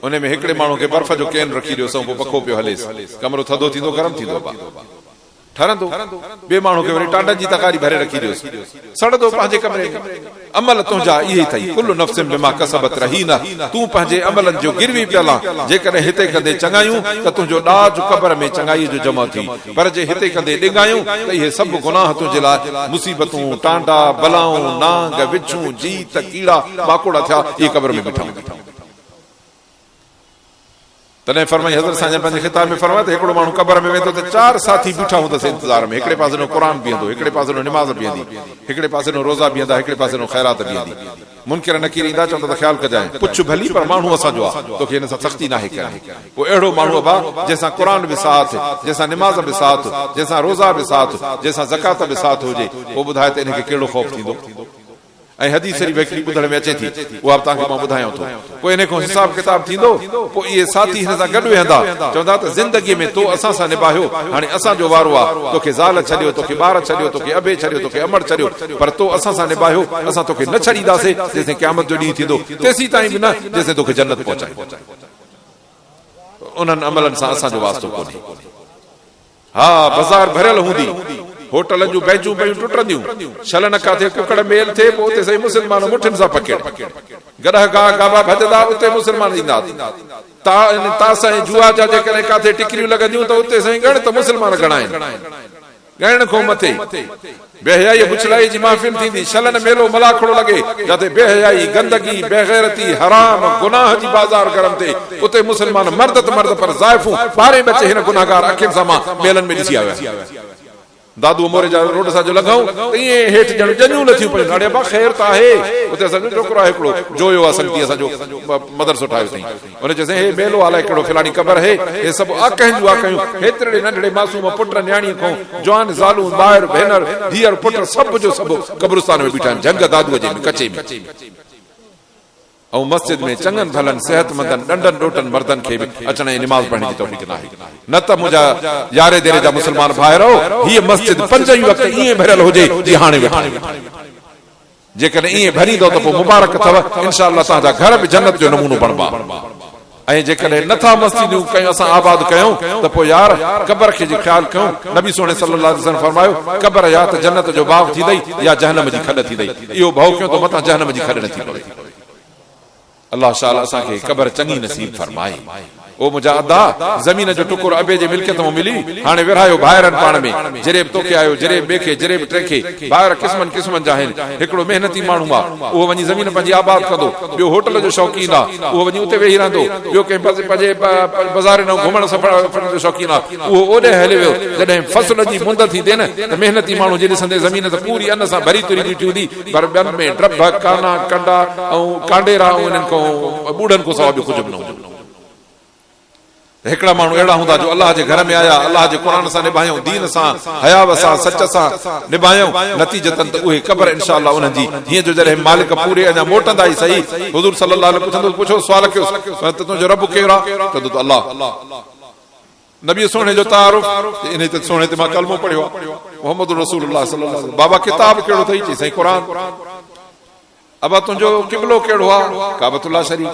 उन में हिकिड़े माण्हू खे बर्फ़ जो कैन रखी ॾियोसि, पोइ पखो पियो हलेसि, कमरो थधो थींदो गरम थींदो ठरंदो, ॿिए माण्हू खे वरी टांडनि जी तकारी भरे रखी ॾियोसि, सड़ंदो पंहिंजे कमरे में। अमल तुंहिंजा इहे अथई, कुल्लु नफ़्सिन बिमा कसबत रहीना, तूं पंहिंजे अमलनि जो गिरवी पियल आहे। जेकॾहिं हिते कंदे चङायूं त तुंहिंजो ॾाज क़बर में चङाईअ जो जमा थी, पर जे हिते कंदे ॾिगायूं त इहे सभु गुनाह तुंहिंजे लाइ मुसीबतूं, टांडा, बलाऊं, नांग, विछूं, जीत, कीड़ा माकोड़ा थिया, इहे क़बर में बीठा। तॾहिं फरमाई हज़रत साईं पंहिंजे ख़िताब में फरमाए त हिकिड़ो माण्हू क़बर में वेंदो त 4 साथी बीठा हूंदसि इंतज़ार में, हिकिड़े पासे नो क़ुरान बीहंदो, हिकिड़े पासे नो निमाज़ बीहंदी, हिकिड़े पासे नो रोज़ा बीहंदा, हिकिड़े पासे नो ख़ैरात बीहंदी। मुनकिर नकीर ईंदा, चवंदा त ख़्यालु कजांइ, पुछ भली पर माण्हू असांजो आहे, तोखे हिन सां सख़्ती नाहे करणी। पोइ अहिड़ो माण्हू बि जंहिंसां क़ुरान बि साथ, जंहिंसां निमाज़ बि साथ, जंहिंसां रोज़ा बि साथ, जंहिंसां ज़कात बि साथ हुजे, पोइ ॿुधाए त इनखे कहिड़ो ख़ौफ़ थींदो। ऐं हदीस शरीफ़ हिकिड़ी ॿुधण में अचे थी, उहा बि तव्हांखे मां ॿुधायां थो। पोइ इन खां हिसाब किताब थींदो, पोइ इहे साथी हिन सां गॾु वेहंदा, चवंदा त ज़िंदगीअ में तो असां सां निभायो, हाणे असांजो वारो आहे, तोखे ज़ाल छॾियो, तोखे ॿार छॾियो, तोखे अबे छॾियो, तोखे अमड़ छॾियो, पर तो असां सां निभायो, असां तोखे न छॾींदासीं जेसिताईं क़यामत जो ॾींहुं थींदो, तेसीं ताईं बि न जेसिताईं तोखे जन्नत पहुचाए। उन्हनि अमलनि सां असांजो वास्तो कोन्हे। हा, बाज़ार भरियल हूंदी, होटल जूं बेंचूं पयूं टुटंदियूं, छल न काथे कुकड़ मेल थिए, पोइ उते सही मुस्लमान मुठियुनि सां पकेड़, गॾह गाह गाबा भॼंदा, उते मुस्लमान ईंदा। तास ऐं जुआ जा जेकॾहिं काथे टिकरियूं लॻंदियूं त उते साईं ॻण त मुस्लमान घणा आहिनि, ॻण खां मथे। बेहयाई बुछलाई जी महफ़िल थींदी, छलन मेलो मलाखड़ो लॻे, जिते बेहयाई, गंदगी, बेग़ैरती, हराम, गुनाह जी बाज़ार गरम थिए, उते मुस्लमान मर्द त मर्द पर ज़ाइफूं ॿारहें बचे हिन गुनाहगार अखियुनि सां मां मेलनि में ॾिसी आया। दादू मोरे जा रोड सां जो लॻाऊं त ईअं हेठि ॼण जनियूं लथियूं पयूं, हाणे अबा ख़ैर त आहे, उते असांजो छोकिरो आहे हिकिड़ो जोयो आहे संगती, असांजो मदरसो ठाहियो अथई, हुन चयोसीं हे मेलो हाल हिकिड़ो फलाणी क़बर है, हे सभु आकहिं जूं आकहियूं, हेतिरे नंढड़े मासूम पुट न्याणीअ खां जवान ज़ालूं, ॿाहिरि भेनर, धीअर पुट, सभु जो सभु क़ब्रिस्तान में बीठा आहिनि, झंग दादूअ जे में कचे में। ऐं मस्जिद में चङनि भलनि सेहतमंदनि ॾंडनि ॾोटनि मर्दनि खे बि अचण ऐं निमाज़ पढ़ण जी तौफ़ीक़ नाहे। न त मुंहिंजा यारे देरे जा मुस्लमान भाइरो, हीअ मस्जिद 5 ई वक़्त ईअं भरियल हुजे जीअं हाणे वेठा। जेकॾहिं ईअं भरींदो त पोइ मुबारक अथव, इंशाअल्लाह तव्हांजा घर बि जन्नत जो नमूनो बणबा। ऐं जेकॾहिं नथा मस्जिदूं कयूं, असां आबाद कयूं, त पोइ यार क़बर खे जे ख़्यालु कयूं। नबी सोने सल्लल्लाहु अलैहि वसल्लम फरमायो, क़बर या त जन्नत जो बाग़ थींदई या जहन्नम जी खॾ थींदई। इहो भउ कयूं त मथां जहन्नम जी खॾ न थी पवे। अल्लाह शाला असांखे क़बर चङी नसीब फरमाए। ओ मुंहिंजा अदा, ज़मीन जो टुकुर अबे जे मिल्कियत में मिली, हाणे विरहायो भाइरनि पाण में, जरेब तोखे आयो, जरेब ॿिए खे, जरेब टे खे, ॿाहिरि क़िस्मनि क़िस्मनि जा आहिनि। हिकिड़ो महिनती माण्हू आहे, उहो वञी ज़मीन पंहिंजी आबाद कंदो, ॿियो होटल जो शौक़ीन आहे, उहो वञी उते वेही रहंदो, ॿियो कंहिं पंहिंजे बाज़ार न घुमण सफ़र जो शौक़ीन आहे, उहो ओॾे हली वियो। जॾहिं फसल जी मुंद थी थिए न, त महिनती माण्हू जे ॾिसंदे ज़मीन त पूरी अन्न सां भरी तुरी बीठी हूंदी, पर ॿियनि में ड्रब, काना, कंडा ऐं कांडेरा, उन्हनि खां ॿूढ़नि खां सवाइ ॿियो कुझु बि न हूंदो। हिकिड़ा माण्हू अहिड़ा हूंदा जो अलाह जे घर में आया, अलाह जे क़ुरान सां निभायूं, दीन सां, हयाव सां, सच सां निभायूं, नतीजतन त उहे क़बर इंशाअल्लाह उन्हनि जी हीअं जो जॾहिं मालिक पूरे अञा मोटंदा ई सही, हुज़ूर सल्लल्लाहु अलैहि वसल्लम पुछो, सुवाल कयो त तुंहिंजो रब कहिड़ो आहे, चवंदो त अलाह। नबी सोने जो तारुफ़, इन ते सोने ते मां कलमो पढ़ियो आहे, मोहम्मद रसूलुल्लाह सल्लल्लाहु अलैहि वसल्लम। बाबा किताब कहिड़ो अथई, चई साईं क़ुरान। अबा तुंहिंजो क़िबलो कहिड़ो आहे, काबतुल्लाह शरीफ।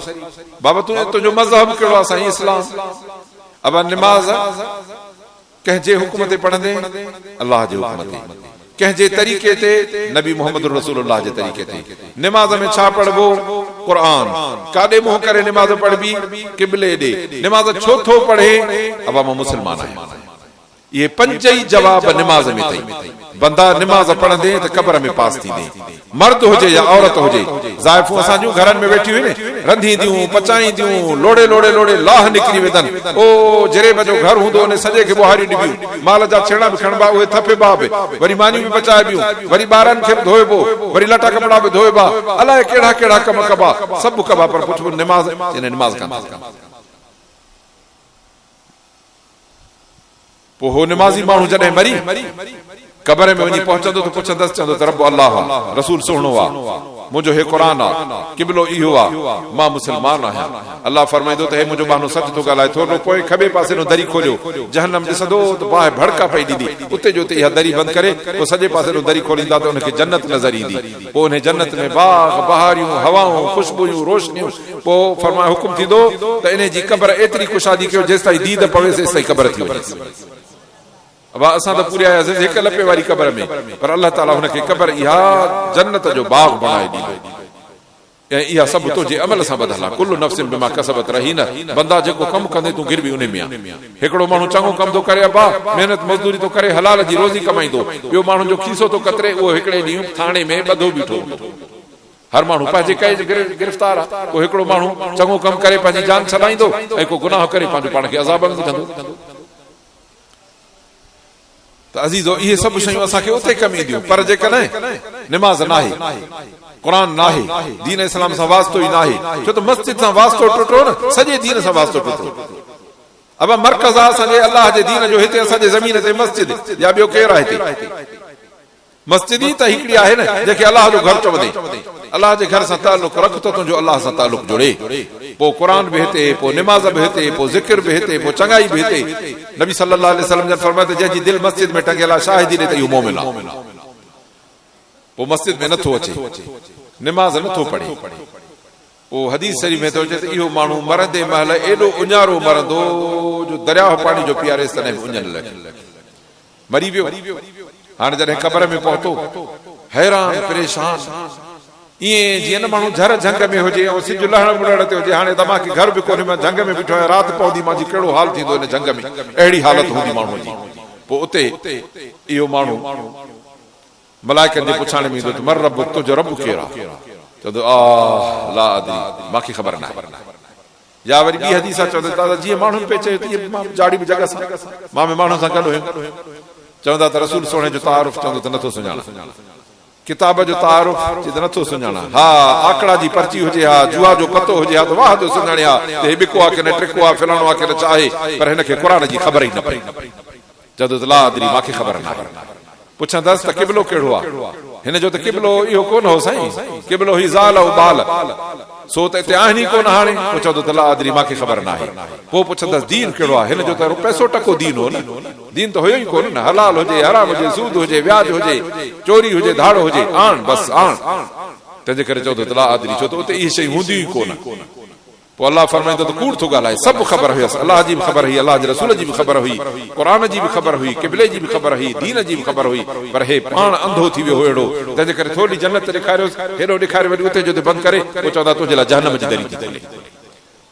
बाबा तुंहिंजो मज़हब कहिड़ो आहे, साईं इस्लाम। अब निमाज़ कंहिंजे हुक्म ते पढ़ंदे, अल्लाह जे हुक्म ते, कंहिंजे तरीक़े ते, नबी मोहम्मद रसूलुल्लाह जे तरीक़े ते। निमाज़ में छा पढ़बो, क़ुरान। काॾे मुंहुं करे निमाज़ पढ़बी, क़िबले ॾे। निमाज़ छो थो पढ़े, अब मां मुस्लमान आहियां। ये पंज ही जवाब निमाज़ में थई। बंदा निमाज़ पढ़ंदे त कब्र में पास थींदे, मर्द हुजे या औरत हुजे। ज़ाइफूं असां जूं घरनि में वेठी हुई न, रंधींदियूं पचाईंदियूं, लोड़े लोड़े लोड़े लाह निकिरी वेंदन। ओ जरेब जो घर हूंदो ने सॼे खे ॿुहारी ॾिबियूं, माल जा छेड़ा बि खणबा, उहे थपेबा बि, वरी मानियूं बि पचाइबियूं, वरी ॿारनि खे बि धोइबो, वरी लटा कपिड़ा बि धोइबा, अलाए कहिड़ा कहिड़ा कम कबा, सभु कबा, पर पुछबो निमाज़, इन निमाज़ कान। पोइ हो निमाज़ी माण्हू जॾहिं मरी कब्र में वञी पहुचंदो त पुछंदसि, चवंदो त रब अल्लाह आहे, रसूल सुहिणो आहे, मुंहिंजो हे क़ुरान आहे, क़िबलो इहो आहे, मां मुस्लमान आहियां। अल्लाह फरमाईंदो त हे मुंहिंजो बानो सच थो ॻाल्हाए। थोरो पोइ खॿे पासे नो दरी खोलियो, जहन्नम ॾिसंदो त बाहि भड़का पई ॾींदी, उते जो उते इहा दरी बंदि करे पोइ सॼे पासे नो दरी खोलींदा त उनखे जन्नत नज़र ईंदी। पोइ उन जन्नत में बाग बहारियूं, हवाऊं, ख़ुशबूयूं, रोशनियूं। पोइ फरमाए हुकुम थींदो त इन जी क़ब्र एतिरी कुशादी कयो जेसि ताईं दीद पवे तेसि ताईं क़ब्र थी वञे। अब असां त पूरी आयासीं हिकु लपे वारी क़ब्र में, पर अल्लाह ताला हुनखे क़ब्र इहा जन्नत जो बाग बणाए ॾींदो। ऐं इहा सभु तुंहिंजे अमल सां ॿधल आहे। कुल्लु नफ्सिन बिमा कसबत रहीन। बंदा जेको कमु कंदे तूं गिरबी उन में आहे। हिकिड़ो माण्हू चङो कमु थो करे, अबा महिनत मज़दूरी थो करे, हलाल जी रोज़ी कमाईंदो, ॿियो माण्हू जो खीसो थो कतरे, उहो हिकिड़े ॾींहुं थाणे में ॿधो बीठो। हर माण्हू पंहिंजे कई गिरफ़्तार आहे। पोइ हिकिड़ो माण्हू चङो कमु करे पंहिंजी जान छॾाईंदो, ऐं को गुनाह करे पंहिंजो पाण खे अज़ाब में विझंदो। त अज़ीज़ो, इहे सभु शयूं असांखे उते कमु ईंदियूं, पर जेकॾहिं निमाज़ नाहे, क़ुरान नाहे, दीन इस्लाम सां वास्तो ई नाहे, छो त मस्जिद सां वास्तो टुटो न, सॼे दीन सां वास्तो टुटो। अब मरकज़ आहे असांजे अल्लाह जे दीन जो, हिते असांजे ज़मीन ते मस्जिद या ॿियो केरु आहे हिते? मस्जिद ई त हिकिड़ी आहे न जंहिंखे अल्लाह जो घर चवंदे। अल्लाह जे घर सां ताल्लुक़ रख त तुंहिंजो अल्लाह सां ताल्लुक़ जुड़े। पोइ क़ुरान बि हिते, पोइ निमाज़ बि हिते, पोइ ज़िक्र बि हिते, पोइ चङाई बि हिते। नबी सल्लल्लाहु अलैहि वसल्लम जन फरमाया त जंहिंजी दिलि मस्जिद में टंगियल आहे, शाहिदी ॾे त इहो मोमिन आहे। पोइ मस्जिद में नथो अचे, निमाज़ नथो पढ़े। पोइ हदीस शरीफ़ में थो अचे त इहो माण्हू मरंदे महिल एॾो उञारो मरंदो जो दरियाह पाणी जो पीआरेसि तॾहिं बि उञनि लॻे, मरी वियो। हाणे जॾहिं क़ब्र में पहुतो, हैरान परेशान, ईअं जीअं न माण्हू झर झंग में हुजे ऐं सिज लहण मुड़ण ते हुजे। हाणे त मूंखे घर बि कोन्हे, मां झंग में बीठो आहियां, राति पवंदी मुंहिंजी कहिड़ो हाल थींदो इन झंग में, अहिड़ी हालत हूंदी माण्हू जी। पोइ उते इहो माण्हू मलाइकनि जे पुछाणे में ईंदो त मर रब, तुंहिंजो रब केरु आहे? चवंदो आ ला अदरी, मूंखे ख़बर न आहे। या वरी ॿी हदीस आहे, चवंदो दादा जीअं माण्हू पिए चए तीअं मां जाड़ी बि जॻह सां मां में माण्हू सां गॾु हुयुमि। चवंदा त रसूल सोणे जो तारुफ़, चवंदो त नथो सुञाणा। किताब जो तारुफ़, चए त नथो सुञाणा। हा, आकड़ा जी पर्ची हुजे, हा जुआ जो पतो हुजे, हा त वाह जो सुञाणे, हा त हे बिको आहे की न ट्रिको आहे, फलाणो आहे की न चाहे, पर हिनखे क़ुरान जी ख़बर ई न पई। चवंदो त ला अदरी, मूंखे ख़बर न आहे। पुछंदसि त क़िबलो कहिड़ो आहे? हिन जो त क़िबलो इहो कोन हो साईं, क़िबलो ही ज़ाल ऐं बाल, सो त हिते आहिनि ई कोन हाणे। पोइ चवंदो त ला अदरी, मूंखे ख़बर न आहे। पोइ पुछंदसि दीन कहिड़ो आहे? हिन जो त पैसो टको दीन हो न, दीन त हुयो ई कोन न। हलाल हुजे, हराम हुजे, सूद हुजे, व्याज हुजे, चोरी हुजे, धाड़ो हुजे, आण बसि आण। तंहिंजे करे चवंदो त ला अदरी, छो त उते इहे शयूं हूंदियूं ई कोन। पोइ अल्लाह फरमाईंदो त कूड़ थो ॻाल्हाए। सभु ख़बर हुयसि, अल्लाह जी बि ख़बर हुई, अल्लाह जे रसूल जी बि ख़बर हुई, क़ुरान जी बि ख़बर हुई, क़िबले जी बि ख़बर हुई, दीन जी बि ख़बर हुई, पर हे पाण अंधो थी वियो अहिड़ो। तंहिंजे करे थोरी जन्नत ॾेखारियोसि, हेॾो ॾेखारे वरी उते जो बंदि करे, पोइ चवंदा तुंहिंजे लाइ जहन्नम जी दरी थी खुले।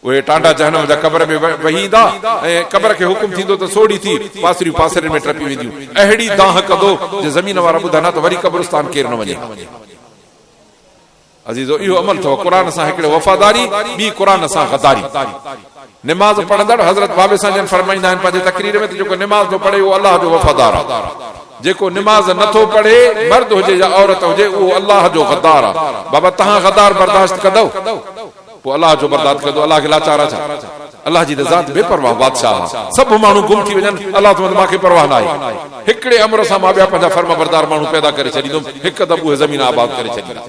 उहे टांडा जहन्नम जा क़ब्र में वही ईंदा, ऐं क़ब्र खे हुकुम थींदो त सोड़ी थी पासरियूं पासरे में टपी वेंदियूं। अहिड़ी दाह कंदो जे ज़मीन वारा ॿुधनि त वरी क़ब्रिस्तान केरु न वञे। अज़ीज़ो, इहो अमल अथव क़ुरान सां हिकिड़े वफ़ादारी, ॿी क़ुरान सां गदारी। निमाज़ पढ़ंदड़ हज़रत बाबे सां जन फरमाईंदा आहिनि पंहिंजे तक़रीर में त जेको निमाज़ थो पढ़े उहो अल्लाह जो वफ़ादार आहे। जेको निमाज़ नथो पढ़े, मर्द हुजे या औरत हुजे, उहो अल्लाह जो गद्दार आहे। बाबा तव्हां गद्दार बर्दाश्त कंदव? पोइ अल्लाह जो बर्दाश्त कंदो। अल्लाह खे लाचार छा? अल्लाह जी ज़ात बेपरवाह बादशाह आहे। सभु माण्हू गुम थी वञनि, अल्लाह चवंदो मूंखे परवाह न आहे। हिकिड़े अमर सां मां ॿिया पंहिंजा फर्म बरदार माण्हू पैदा करे छॾींदुमि, हिकु दफ़ो उहे ज़मीन आबाद करे छॾींदा।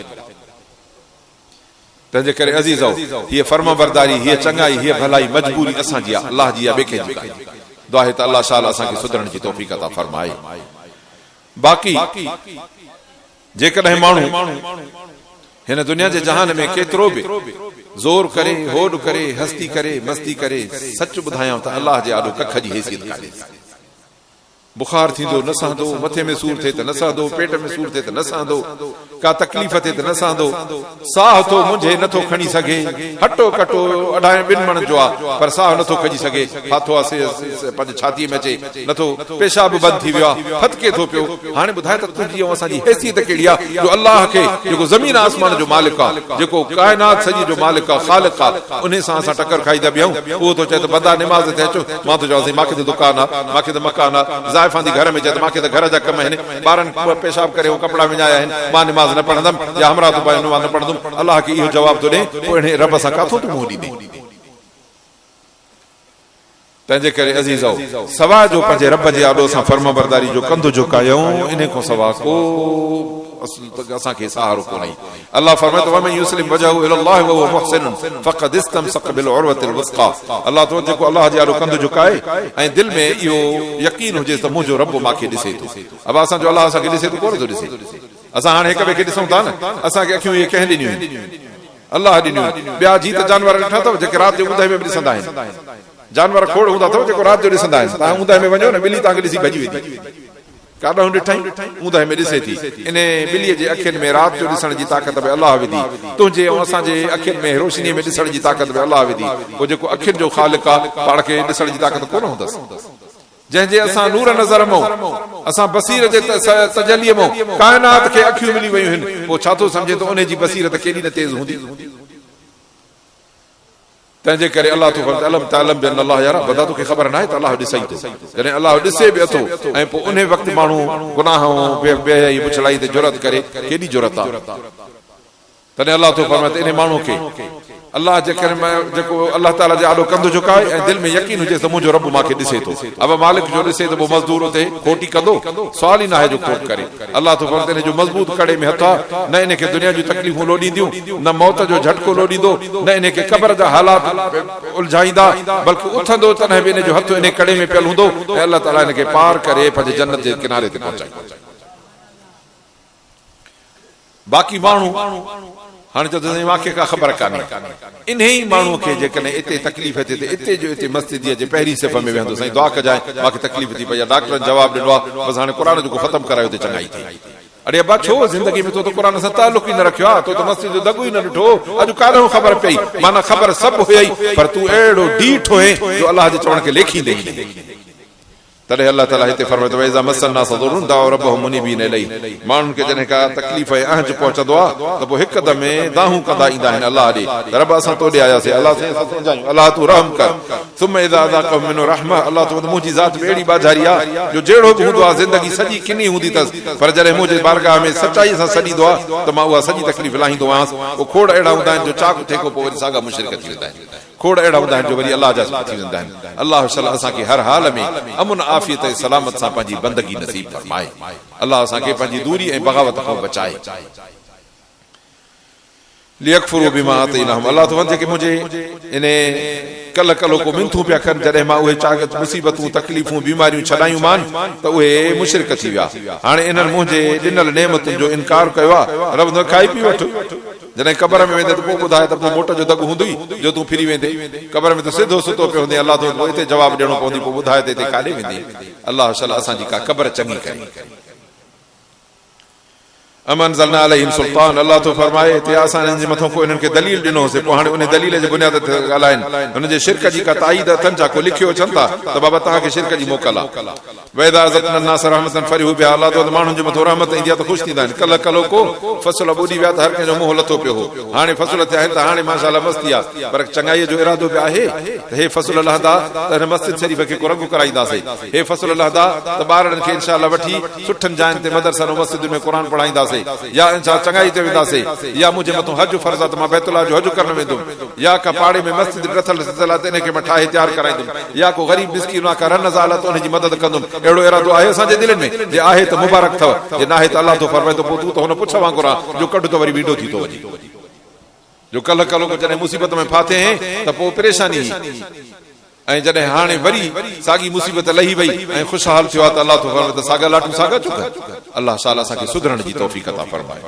तंहिंजे करे अज़ीज़ो, हीअ फर्म बरदारी, हीअ चङाई, हीअ भलाई मजबूरी असांजी आहे, अल्लाह जी आहे, ॿिए कंहिंजी कान्हे। दुआ आहे त अल्लाह शाला असांखे सुधरण जी तौफ़ीक़ अता फरमाए। बाक़ी जेकॾहिं माण्हू हिन दुनिया जे जहान में केतिरो बि ज़ोर करे, होड करे, हस्ती करे, मस्ती करे, सच ॿुधायां त अल्लाह जे आॾो कख जी हैसियत कान्हे। बुखार थींदो न सहंदो, मथे में सूर थिए त न सहंदो, पेट में सूर थिए त न सहंदो, का तकलीफ़ थिए त न सहंदो, साह थो मुंझे नथो खणी सघे, हटो कटो अढाई 2 मण जो आहे पर साह नथो खणी सघे, फाथो आहे पंहिंजे छातीअ में अचे नथो, पेशाब बंदि थी वियो आहे, फतके थो पियो। हाणे ॿुधाए त तुंहिंजी ऐं असांजी हैसियत कहिड़ी आहे जो अलाह खे जेको ज़मीन आसमान जो मालिक आहे, जेको काइनात सॼी जो मालिक आहे, ख़ालिक आहे, उन सां असां टकर खाई था बीहूं। उहो थो चए त बंदा निमाज़ ते अचो, मां थो चवां मूंखे त दुकान आहे, मूंखे त मकान आहे, ज़ाइफ़ां थी घर में चए त मूंखे त घर जा कम आहिनि, ॿारनि पेशाब करे कपिड़ा विञाया आहिनि, मां निमाज़ न पढ़ंदमि या हमरा तो पाए मां न पढ़ंदुमि। अलाह खे इहो जवाब थो ॾे, पोइ हिन रब सां काथो तूं मुंहुं ॾींदे। तंहिंजे करे अज़ीज़ो सवाइ जो पंहिंजे रब जे आॾो सां फर्माबरदारी जो कंधु झुकायूं, इन खां सवाइ को असांखे सहारो कोन्हे। अल्लाह फरमाए थो वमन युस्लिम वजहु इलल्लाहि व हुव मुहसिन फक़द इस्तमसक बिल उर्वतिल वस्क़ा। अल्लाह तो जेको अल्लाह जे आॾो कंधु झुकाए ऐं दिलि में इहो यकीन हुजे त मुंहिंजो रब मूंखे ॾिसे थो। अब असांजो अल्लाह असांखे ॾिसे थो कोन थो ॾिसे? असां हाणे हिक ॿिए खे ॾिसूं था न, असांखे अखियूं इहे कंहिं ॾिनियूं? अल्लाह ॾिनियूं। ॿिया जीत जानवर ॾिठा अथव जेके राति जो ऊंदहि में बि ॾिसंदा आहिनि? जानवर खोड़ हूंदा अथव जेको राति जो ॾिसंदा आहिनि। तव्हां ऊंदहि में वञो न, ॿिली तव्हांखे ॾिसी भॼी वेंदी, काॾां ॾिठई ऊंदहि में ॾिसे थी। इन ॿिलीअ जे अखियुनि में राति जो ॾिसण जी ताक़त बि अलाह विधी, तुंहिंजे ऐं असांजे अखियुनि में रोशनीअ में ॾिसण जी ताक़त बि अलाह विधी। पोइ जेको अखियुनि जो ख़ालिक आहे पाण खे ॾिसण जी ताक़त कोन हूंदसि? जंहिंजे असां नूर नज़र मो, असां बसीर जे तजलीअ मो काइनात खे अखियूं मिली वियूं आहिनि, पोइ छा थो सम्झे त उन जी बसीरत केॾी न तेज़ हूंदी? तंहिंजे करे अलाह तो फरमाए अलम तअलम बिन अल्लाह यारा, बदा तोखे ख़बर न आहे त अलाह ॾिसई थो। जॾहिं अलाह ॾिसे बि अथो ऐं पोइ उन वक़्तु माण्हू गुनाह बेहयाई पुछलाई ते जुरत करे, केॾी जुरत आहे? तॾहिं अलाह तो फरमाए त इन माण्हू खे अल्लाह जेको अल्लाह ताला जे आॾो कंधु झुकाए ऐं दिलि में यकीन हुजे त मुंहिंजो रब मूंखे ॾिसे थो। अब मालिक जो ॾिसे त पोइ मज़दूर उते खोटी कंदो? सवाल ई न आहे जो खोट करे। अल्लाह तो फरमाए इन जो मज़बूत कड़े में हथ आहे, न इन खे दुनिया जूं तकलीफ़ूं लोॾींदियूं, न मौत जो झटको लोॾींदो, न इन खे क़ब्र जा हालात उलझाईंदा, बल्कि उथंदो तॾहिं बि इन जो हथ इन कड़े में पियल हूंदो ऐं अल्लाह ताला इन खे पार करे पंहिंजे जन्नत जे किनारे ते पहुचाईंदो। बाक़ी माण्हू हाणे चवंदो मूंखे का ख़बर कान्हे। इन ई माण्हूअ खे जेकॾहिं इते तकलीफ़ थिए त इते जो इते मस्जिद जे पहिरीं सिफ़ में वेहंदो, साईं दुआ कजांइ मूंखे तकलीफ़ थी पई आहे, डॉक्टरनि जवाबु ॾिनो आहे, बसि हाणे क़ुर जेको ख़तमु करायो त चङाई थी। अरे अब्बा छो ज़िंदगी में तो क़ुर सां ताल्लुक़ ई न रखियो आहे, तो मस्जिद जो दगो ई न ॾिठो, अॼु काॾों ख़बर पई? माना ख़बर सभु हुई पर तूं अहिड़ो डीठ हुए जो अलाह जे चवण खे लेखींदे ई। तॾहिं अल्लाह ताला हिते फरमाए थो वइज़ा मस्सन्ना सदुरुन दाउ रब्बहुम मुनीबीन इलैहि। माण्हुनि खे जॾहिं का तकलीफ़ ऐं अहज पहुचंदो आहे त पोइ हिकदमि दाहूं कंदा ईंदा आहिनि अलाह ॾे, रब असां तोॾे आयासीं, अलाह अलाह तूं रहम कर। सुम इज़ा अज़ाक़हुम मिन्हु रहमा, अलाह तो मुंहिंजी ज़ात में अहिड़ी बाज़ारी आहे जो जहिड़ो बि हूंदो आहे ज़िंदगी सॼी किनी हूंदी अथसि, पर जॾहिं मुंहिंजे बारगाह में सचाई सां सॾींदो आहे त मां उहा सॼी तकलीफ़ लाहींदो आहियां। पोइ खोड़ अहिड़ा हूंदा आहिनि जो चाक थिए खां पोइ वरी साॻा मुशरिक थी वेंदा आहिनि, खोड़ अहिड़ा हूंदा आहिनि जो वरी अलाह जा थी वेंदा आहिनि। अलाह असांखे हर हाल में अमुन आफ़ियत ऐं सलामत सां पंहिंजी बंदगी नसीब फरमाए। अलाह असांखे पंहिंजी दूरी ऐं बग़ावत खां बचाए। लियकफुरू बिमा आतैनाहुम, अलाह तो जेके मुंहिंजे इन कल कलो को मिनथूं पिया कनि, जॾहिं मां उहे चागत मुसीबतूं तकलीफ़ूं बीमारियूं छॾायूं मान त उहे मुशरिक थी विया। हाणे इन्हनि मुंहिंजे ॾिनल नेमतुनि जो इनकार कयो आहे, रब न खाई पी वठो। जॾहिं क़बर में वेंदे त पोइ ॿुधाए त पोइ मोट जो दग हूंदी जो तूं फिरी वेंदे, क़बर में त सिधो सुतो पियो हूंदे, अलाह तो हिते जवाबु ॾियणो पवंदी, पोइ ॿुधाए त हिते काॾे वेंदे? अलाह शल असांजी का क़बर चङी करे। अमन ज़लना अलैहिम सुल्तान, अल्लाह तो फरमाए ते असां इन्हनि जे मथां को इन्हनि खे दलील ॾिनोसीं, पोइ हाणे उन दलील जे बुनियाद ते ॻाल्हाइनि, हुन जे शिरक जी का ताईद अथनि छा? को लिखियो अचनि था त बाबा तव्हांखे शिरक जी मोकल आहे। वैदा ज़तना नास रहमतन फरिहू बिहा, अल्लाह तो माण्हुनि जे मथां रहमत ईंदी आहे त ख़ुशि थींदा आहिनि। कल कलो को फसल ॿुॾी विया त हर कंहिंजो मुंहुं लथो पियो हो, हाणे फसल थिया आहिनि त हाणे माशाअल्लाह मस्ती आहे, पर चङाईअ जो इरादो बि आहे त हे फसल लहंदा त हिन मस्जिद शरीफ़ खे को रंग कराईंदासीं, हे फसल लहंदा त ॿारनि खे इंशाअल्लाह वठी सुठनि जाइनि ते मदरसनि ऐं मस्जिद में क़ुर पढ़ाईंदासीं, या चङाई ते वेंदासीं, या मुंहिंजे मथां हज फर्ज़ आहे त मां बैतुल्लाह जो हज करणु वेंदुमि, या का पाड़े में मस्जिद रथल आहे त इन खे मां ठाहे तयारु कराईंदुमि, या को ग़रीब मिस्कीन का रन ज़ाल त उनजी मदद कंदुमि। अहिड़ो इरादो आहे असांजे दिलनि में? जे आहे त मुबारक अथव, जे न आहे त अलाह तो फरमाए थो पोइ तूं त हुन पुछ वांगुरु आहे जो कढ त वरी बीडो थी थो वञे, जो कल कलो जॾहिं मुसीबत में फाथे त पोइ परेशानी, ऐं जॾहिं हाणे वरी साॻी मुसीबत लही वई ऐं ख़ुशहाल थियो आहे त अलाह तो फरमाए त साॻा लाटू साॻा चुक। अलाह ताला असांखे सुधरण जी तौफ़ीक़ अता फरमाए।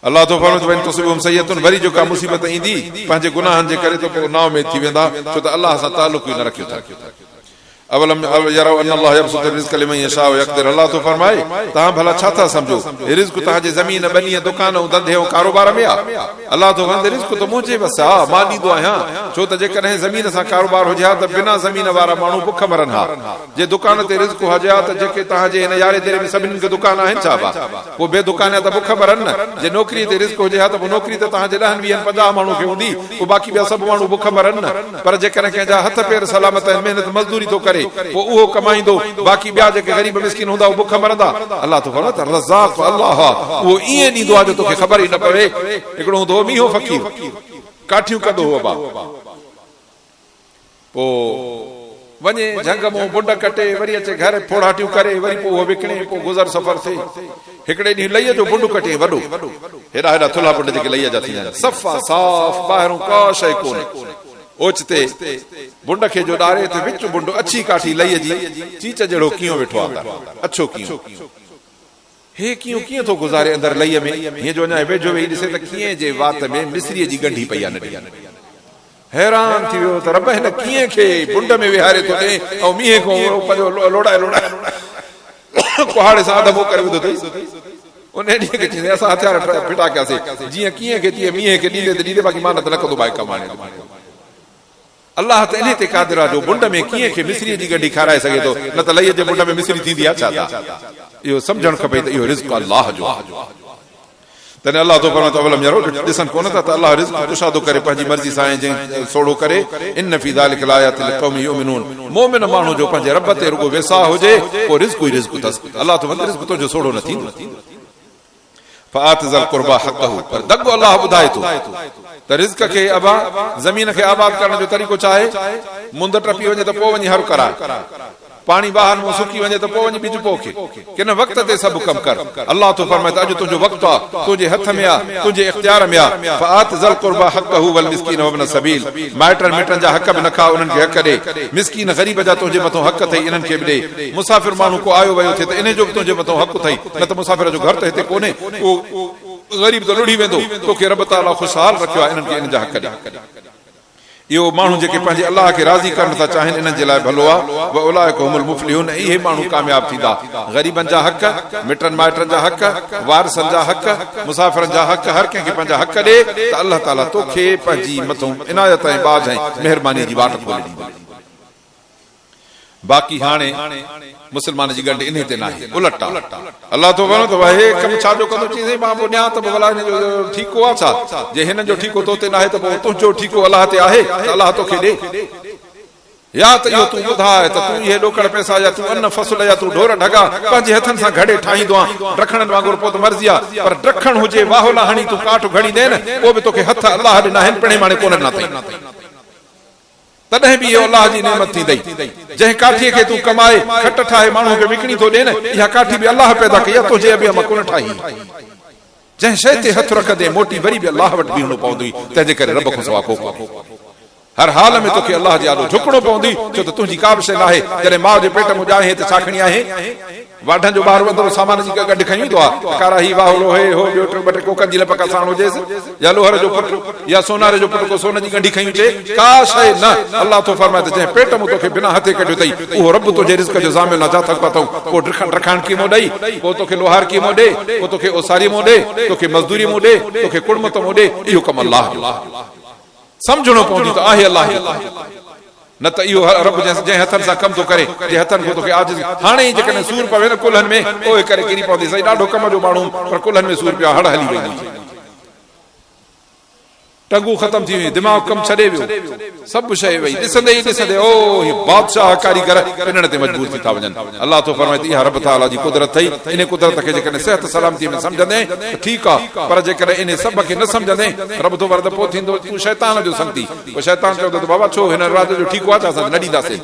अलाह तो फरमाए तो सुबुह सैयतुन, वरी जो का मुसीबत ईंदी पंहिंजे गुनाहनि जे करे त पोइ नाव में थी वेंदा, छो त अलाह सां ताल्लुक़ ई न रखियो था। अवलम यरौ अन अल्लाह यबसुतु रिज़्क़ लिमन यशाउ यक़दिर। अल्लाह तो फरमाए तहां भला छा था समझो रिज़्क़ तहां जे ज़मीन बनी दुकान ऐं धंधे ऐं कारोबार में आहे। अल्लाह तो फरमाए रिज़्क़ तो मुंहिंजे बस आहे, मां ॾींदो आहियां। छो त जेकॾहिं ज़मीन सां कारोबार हुजे हा त बिना ज़मीन वारा माण्हू बुख मरनि हा। जे दुकान ते रिज़्क़ हुजे हा त जेके तहां जे हिन यारे देरे में सभिनी खे दुकान आहिनि छा बा, पोइ बेदुकान त बुख मरनि न। जे नौकरी ते रिज़्क़ हुजे हा त पोइ नौकरी त तहां जे 10 20 50 माण्हू खे हूंदी, पोइ बाक़ी ॿिया सभु माण्हू बुख मरनि न। पर जेकॾहिं कंहिंजा हथ पेर सलामत आहिनि, महिनत मज़दूरी थो करे, पोइ उहो कमाईंदो, बाक़ी ॿिया जेके ग़रीब मिस्किन हूंदा बुख मरंदा। अल्लाह तो फरमाए रज़ाक़ अल्लाह उहो ईअं ॾींदो आहे जो तोखे ख़बर ई न पवे। हिकिड़ो हूंदो हो मीहो फ़क़ीर, काठियूं कंदो हो बा, पोइ वञे झंग मूं बुंड कटे, वरी अचे घर फोड़ाटियूं करे, वरी पोइ उहो विकिणे, पोइ गुज़र सफ़र थिए। हिकिड़े ॾींहुं लईअ जो बुंड कटे वॾो, हेॾा हेॾा थुल्हा बुंड जेके लईअ जा थींदा आहिनि, सफ़ा साफ़, ॿाहिरों का शइ कोन्हे। ओचिते बुंड खे जो ॾारे त विच बुंड अछी काठी लईअ जी चीच जहिड़ो कीअं वेठो आहे, अछो कीअं। हे कीअं कीअं थो गुज़ारे अंदरि लईअ में, हीअं जो अञा वेझो वेही ॾिसे त कीअं जे वात में मिस्रीअ जी गंढी पई आहे नंढी। हैरान थी वियो त रब हिन कीअं खे बुंड में विहारे थो ॾे ऐं मींहं खां पंहिंजो लोड़ाए लोड़ाए कुहाड़े सां अधु करे विधो अथई। उन ॾींहं खे चईंदे असां हथियार फिटा कयासीं, जीअं कीअं खे तीअं मींहं खे ॾींदे त ॾींदे, बाक़ी मां न त न कंदो भाई कमाणे। अल्लाह त इन ते क़ादिर आहे जो बुंड में कीअं खे मिस्रीअ जी गंढी खाराए सघे थो, न त लईअ जे बुंड में मिस्री थींदी आहे छा? इहो सम्झणु खपे त इहो रिज़्क़ अल्लाह जो आहे। तॾहिं अल्लाह तो फरमाए अवलम यरौ ॾिसनि कोन था त अल्लाह रिज़्क़ कुशादो करे पंहिंजी मर्ज़ी सां ऐं सोड़ो करे। इन फी ज़ालिका लायातिन लिक़ौमिन युमिनून। मोमिन माण्हू जो पंहिंजे रब ते रुगो वेसा हुजे, पोइ रिज़्क़ ई रिज़्क़ अथसि। अल्लाह तो फरमाए रिज़्क़ तुंहिंजो सोड़ो न थींदो। फ़आत ज़ल क़ुरबा हक़हु, पर दॻो अल्लाह ॿुधाए थो त रिज़्क़ खे अबा ज़मीन खे आबाद करण जो तरीक़ो छा आहे। मुंद टपी वञे त पोइ वञी हर कराए, पाणी ॿाहिरि में सुकी वञे त पोइ वञी बिज पोखे, किन वक़्त ते सभु कमु कर। अल्लाह तो फरमाए त अॼु तुंहिंजो वक़्तु आहे, तुंहिंजे हथ में आहे, तुंहिंजे इख़्तियार में आहे। फ़आत ज़ल क़ुरबा हक़हु वल मिस्कीन वब्न सबील। माइटनि मिटनि जा हक़ बि न खा, उन्हनि खे हक़ ॾे। मिस्कीन ग़रीब जा तुंहिंजे मथां हक़ अथई, इन्हनि खे बि ॾे। मुसाफ़िर माण्हू को आयो वियो थिए त इन जो बि तुंहिंजे मथां हक़ अथई, न त मुसाफ़िर जो घर त हिते कोन्हे, उहो ग़रीब त लुड़ी वेंदो। तोखे रब ताला ख़ुशहाल रखियो आहे, इन्हनि खे इन जा हक़ ॾे। इहो माण्हू जेके पंहिंजे अल्लाह खे राज़ी करण था चाहिनि, इन्हनि जे लाइ भलो आहे। व उलाइका हुमुल मुफ़्लिहून, इहे माण्हू कामयाब थींदा। ग़रीबनि जा हक़, मिटनि माइटनि जा हक़, वारिसनि जा हक़, मुसाफ़िरनि जा हक़, हर कंहिंखे पंहिंजा हक़ ॾे त अल्लाह ताला तोखे पंहिंजी मथां इनायत ऐं बाज़ ऐं महिरबानी जी वाट खोले ॾींदो। बाक़ी हाणे मुस्लमान जी ॻंढ इन ते न आहे, उलट आहे। अल्लाह तो वञो त हे कमु छा जो कंदो, चईं मां पोइ ॾियां त पोइ भला हिन जो ठीको आहे छा? जे हिन जो ठीको तो ते न आहे त पोइ तुंहिंजो ठीको अल्लाह ते आहे त अल्लाह तोखे ॾे। या त इहो तूं ॿुधाए त तूं इहे ॾोकड़ पैसा या तूं अन्न फसल या तूं ढोर ढगा पंहिंजे हथनि सां घड़े ठाहींदो आहे, ॾखणनि वांगुरु, पोइ त मर्ज़ी आहे। पर ॾखण हुजे वाहोला हणी तूं काठ घड़ी ॾे न, पोइ बि तोखे हथ अल्लाह ॾिना आहिनि, पिणे माणे कोन ॾिना अथई। तॾहिं बि इहो अल्लाह जी नेमत थींदई। जंहिं काठीअ खे तूं कमाए खट ठाहे माण्हू खे विकिणी थो ॾे न, इहा काठी बि अल्लाह पैदा कई आहे, तुंहिंजे अॿिया मां कोन ठाही। जंहिं शइ ते हथ रखंदे मोटी वरी बि अल्लाह वटि बीहणो पवंदी, तंहिंजे करे रब खां सवा को हर हाल में तोखे अल्लाह जे आॾो झुकणो पवंदी, छो त तुंहिंजी का बि शइ न आहे। जॾहिं माउ जे पेट में ॼाहे त छा खणी आहे, वाढनि जो ॿार वंदो सामान जी गॾु खणी ईंदो आहे, कारा ही वाहुलो हे हो ॿियो ॿ टे कोकनि जी लपका साण हुजेसि, या लोहर जो पुटु या सोनारे जो पुटु को सोन जी गंढी खणी अचे, का शइ न। अल्लाह तो फरमाए त जंहिं पेट में तोखे बिना हथे कढियो अथई, उहो रब तुंहिंजे रिज़्क़ जो ज़ामिल नथा थक अथऊं। पोइ रखाइण कीमो ॾेई, पोइ तोखे लोहार कीमो ॾे, पोइ तोखे ओसारी मो ॾे, तोखे मज़दूरी मो ॾे, तोखे कुड़मत मो ॾे। इहो कमु अल्लाह जो सम्झणो पवंदी त आहे अल्लाह जो, न त इहो रब जंहिं हथनि सां कमु थो करे, जंहिं हथनि खे तोखे आज हाणे ई जेकॾहिं सूर पवे न कुल्हनि में, पोइ करे किरी पवंदी। सही ॾाढो कम जो माण्हू, पर कुल्हनि में सूर पियो, हड़ हली वेंदी, टंगू ख़तम थी वई, दिमाग़ कमु छॾे वियो, सभु शइ वई। ॾिसंदे ई ॾिसंदे ओ ही बादशाह कारीगर पिनण ते मजबूर थी था वञनि। अल्लाह तो फरमाए इहा रब ताला जी कुदरत अथई। इन कुदरत खे जेकॾहिं सिहत सलामती में सम्झंदे त ठीकु आहे, पर जेकॾहिं इन सभ खे न सम्झंदे, रब तो वरद पोइ थींदो तूं शैतान जो संगती। पोइ शैतान चवंदो त बाबा छो हिन रात जो ठीकु आहे, असां न ॾींदासीं।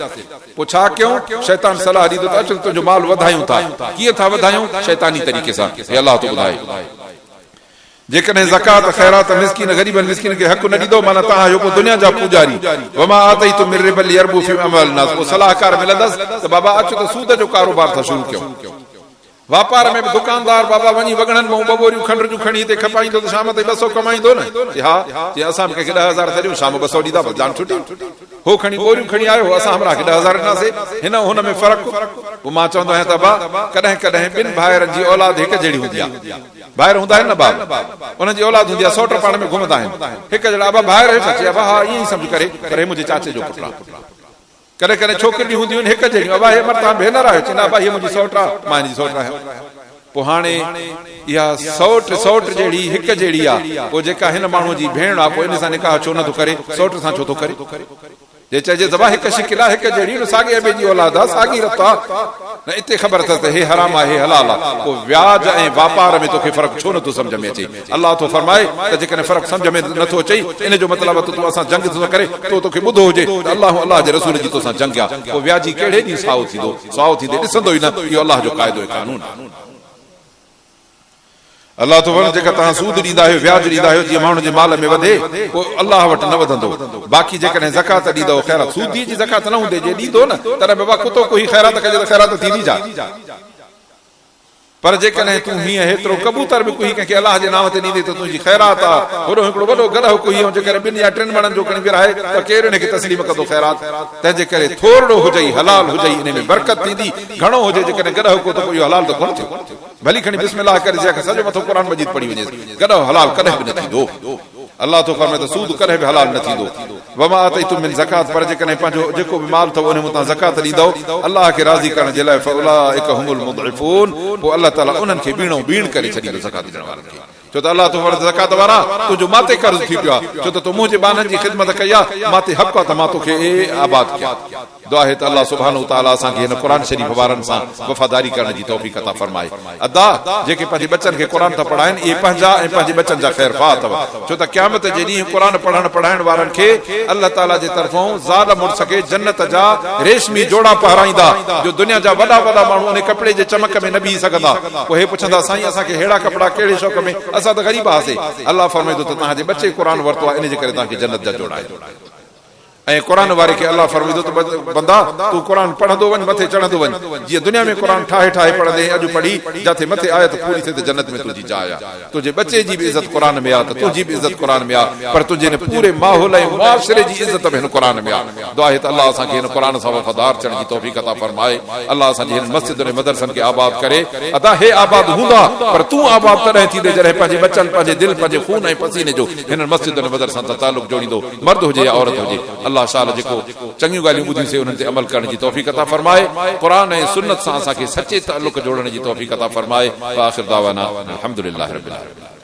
पोइ छा कयूं? शैतान सलाह ॾींदो त अचु तुंहिंजो माल वधायूं था। कीअं था वधायूं? शैतानी तरीक़े सां। हे अल्लाह तो ॿुधाए। जेकॾहिं ज़कात ख़ैरात मिस्किन ग़रीबन मिस्किन खे हक़ न ॾींदो, माना तव्हां जो दुनिया जा पूजारी। वमा आतैतुम मिन रिबन लियरबू फी अमवालिन नास, पोइ सलाहकार मिलंदसि त बाबा अचो त सूद जो कारोबार था शुरू कयूं। वापार में बि दुकानदार बाबा वञी वगणनि में बबोरियूं खंड जूं खणी हिते खपाईंदो त शाम ताईं 200 कमाईंदो न। हा, जे असां कंहिंखे 10,000 था ॾियूं, शाम 200 ॾींदा, बस जान छुटी। हो खणी बोरियूं खणी आयो असां हमरा के 10,000 ॾिनासीं हिन हुन में फ़र्क़ पोइ मां चवंदो आहियां त बा कॾहिं कॾहिं ॿिनि भाइरनि जी औलाद हिकु जहिड़ी हूंदी आहे ॿाहिरि हूंदा आहिनि न बाब उन्हनि जी औलाद हूंदी आहे सौट पाण में घुमंदा आहिनि हिकु जहिड़ा अबा ॿाहिरि हेठि अची अबा हा ईअं ई सम्झ करे पर हे मुंहिंजे चाचे जो पुटु आहे कॾहिं कॾहिं छोकिरियूं हूंदियूं आहिनि हिकु जहिड़ियूं अबा हे मर्द भेनर आहियो चवंदा अबा हीअ मुंहिंजी सौट आहे मां हिनजी सौट आहियां पोइ हाणे इहा सौट जहिड़ी हिकु जहिड़ी आहे पोइ जेका हिन माण्हूअ जी भेण आहे पोइ इन सां निकाह छो नथो करे सौट सां छो थो करे जे चइजे दबा हिकु शिकिल आहे हिकु जहिड़ी न साॻे अबे जी औलाद आहे साॻी रत आहे न हिते ख़बर अथसि त हे हराम आहे हे हलाल आहे पोइ व्याज ऐं वापार में तोखे फ़र्क़ु छो नथो सम्झ में अचे अलाह थो फरमाए त जेकॾहिं फ़र्क़ु सम्झ में नथो अचे इन जो मतिलबु आहे तूं असां जंग थो करे तो तोखे ॿुधो हुजे त अलाह जे रसूल जी तोसां जंग आहे पोइ व्याजी कहिड़े ॾींहुं साओ थींदो ॾिसंदो ई न इहो अलाह जो क़ाइदो ऐं कानून आहे अल्लाह तो वण जेका तव्हां सूद ॾींदा आहियो व्याज ॾींदा आहियो जीअं माण्हू जे माल में वधे पोइ अलाह वटि न वधंदो बाक़ी जेकॾहिं ज़कात ॾींदो ख़ैरात सूदी जी ज़कात न हूंदी जे ॾींदो न तॾहिं बाबा कुतो कोई ख़ैरात कजे त ख़ैरात थींदी जा पर जेकॾहिं तूं हीअं हेतिरो कबूतर बि कोई कंहिंखे अलाह जे नाम ते ॾींदे त तुंहिंजी ख़ैरात आहे होॾो हिकिड़ो वॾो गलह कोई जेकॾहिं 2 या 3 माण्हुनि जो खणी विरहाए त केरु हिनखे तस्लीम कंदो ख़ैरात तंहिंजे करे थोरो हुजई हलाल हुजई इन में बरकत थींदी घणो हुजे जेकॾहिं गलह को त कोई हलाल त कोन थियो भली खणी बिस्मिल्लाह करे जंहिंखे सॼो मथो क़ुर मजीद पढ़ी वञे गलह हलाल कॾहिं बि न थींदो अल्लाह तो फरमाए त सूद कॾहिं बि हलाल न थींदो वमा आतैतुम मिन ज़कात पर जेकॾहिं पंहिंजो जेको बि माल अथव उन में तव्हां ज़कात ॾींदव अल्लाह खे राज़ी करण जे लाइ फउलाइका हुमुल मुदइफून पोइ अल्लाह ताला उन्हनि खे बीण करे छॾींदो ज़कात ॾियण वारनि खे छो त अल्लाह तो फरमाए ज़कात वारा तुंहिंजो माते कर्ज़ थी पियो आहे छो त तूं मुंहिंजे ॿारनि जी ख़िदमत कई आहे माते हक़ आहे त मां तोखे आबाद कयां दुआ है त अल्लाह सुब्हानहू तआला असांखे हिन क़ुर शरीफ़ वारनि सां वफ़ादारी करण जी तौफ़ीक़ अता फरमाए अदा जेके पंहिंजे बच्चनि खे क़ुर था पढ़ाइनि इहे पंहिंजा ऐं पंहिंजे बच्चनि जा ख़ैर ख़्वाह अथव छो त क़यामत जे ॾींहुं क़ुर पढ़ाइण वारनि खे अल्लाह ताला जे तरफ़ां ज़ाल मुड़स खे जन्नत जा रेशमी जोड़ा पहराईंदा जो दुनिया जा वॾा वॾा माण्हू उन कपिड़े जे चमक में न बीह सघंदा पोइ हे पुछंदा साईं असांखे अहिड़ा कपिड़ा कहिड़े शौक़ में असां त ग़रीब हुआसीं अल्लाह फरमाईंदो त तव्हांजे बच्चे क़ुर वरितो आहे इन जे करे तव्हांखे जन्नत जा जोड़ा आहे ऐं क़ुर वारे खे अल्लाह फरमाईंदो त बंदा तूं क़ुर पढ़ंदो वञ मथे चढ़ंदो वञ जीअं दुनिया में क़ुर ठाहे पढ़ंदे अॼु पढ़ी जिथे मथे आयत पूरी थिए त जन्नत में तुंहिंजी जाइ आहे तुंहिंजे बच्चे जी बि इज़त क़ुर में आहे त तुंहिंजी बि इज़त क़ुर में आहे पर तुंहिंजे पूरे माहौल ऐं मुआशिरे जी इज़त बि हिन क़ुर में आहे दुआ आहे त अल्लाह असांखे हिन क़ुर सां वफ़ादार थियण जी तौफ़ीक़ अता फरमाए अल्लाह असांजे हिन मस्जिद ऐं मदरसनि खे आबाद करे अदा हे आबाद हूंदा पर तूं आबाद तॾहिं थींदे जॾहिं पंहिंजे बच्चनि पंहिंजे दिलि पंहिंजे खून ऐं पसीने जो हिन मस्जिद ऐं मदरसनि सां तालुक़ जोड़ींदो मर्द हुजे या औरत हुजे अल्लाह शाल जेको चंगियूं ॻाल्हियूं ॿुधियूंसीं उन्हनि ते अमल करण जी तौफ़ीक़ अता फरमाए क़ुर ऐं सुन्नत सां असांखे सचे ताल्लुक़ जोड़ण जी तौफ़ीक़ अता फरमाए आख़िर दावाना अल्हम्दुलिल्लाह रब्बिल आलमीन।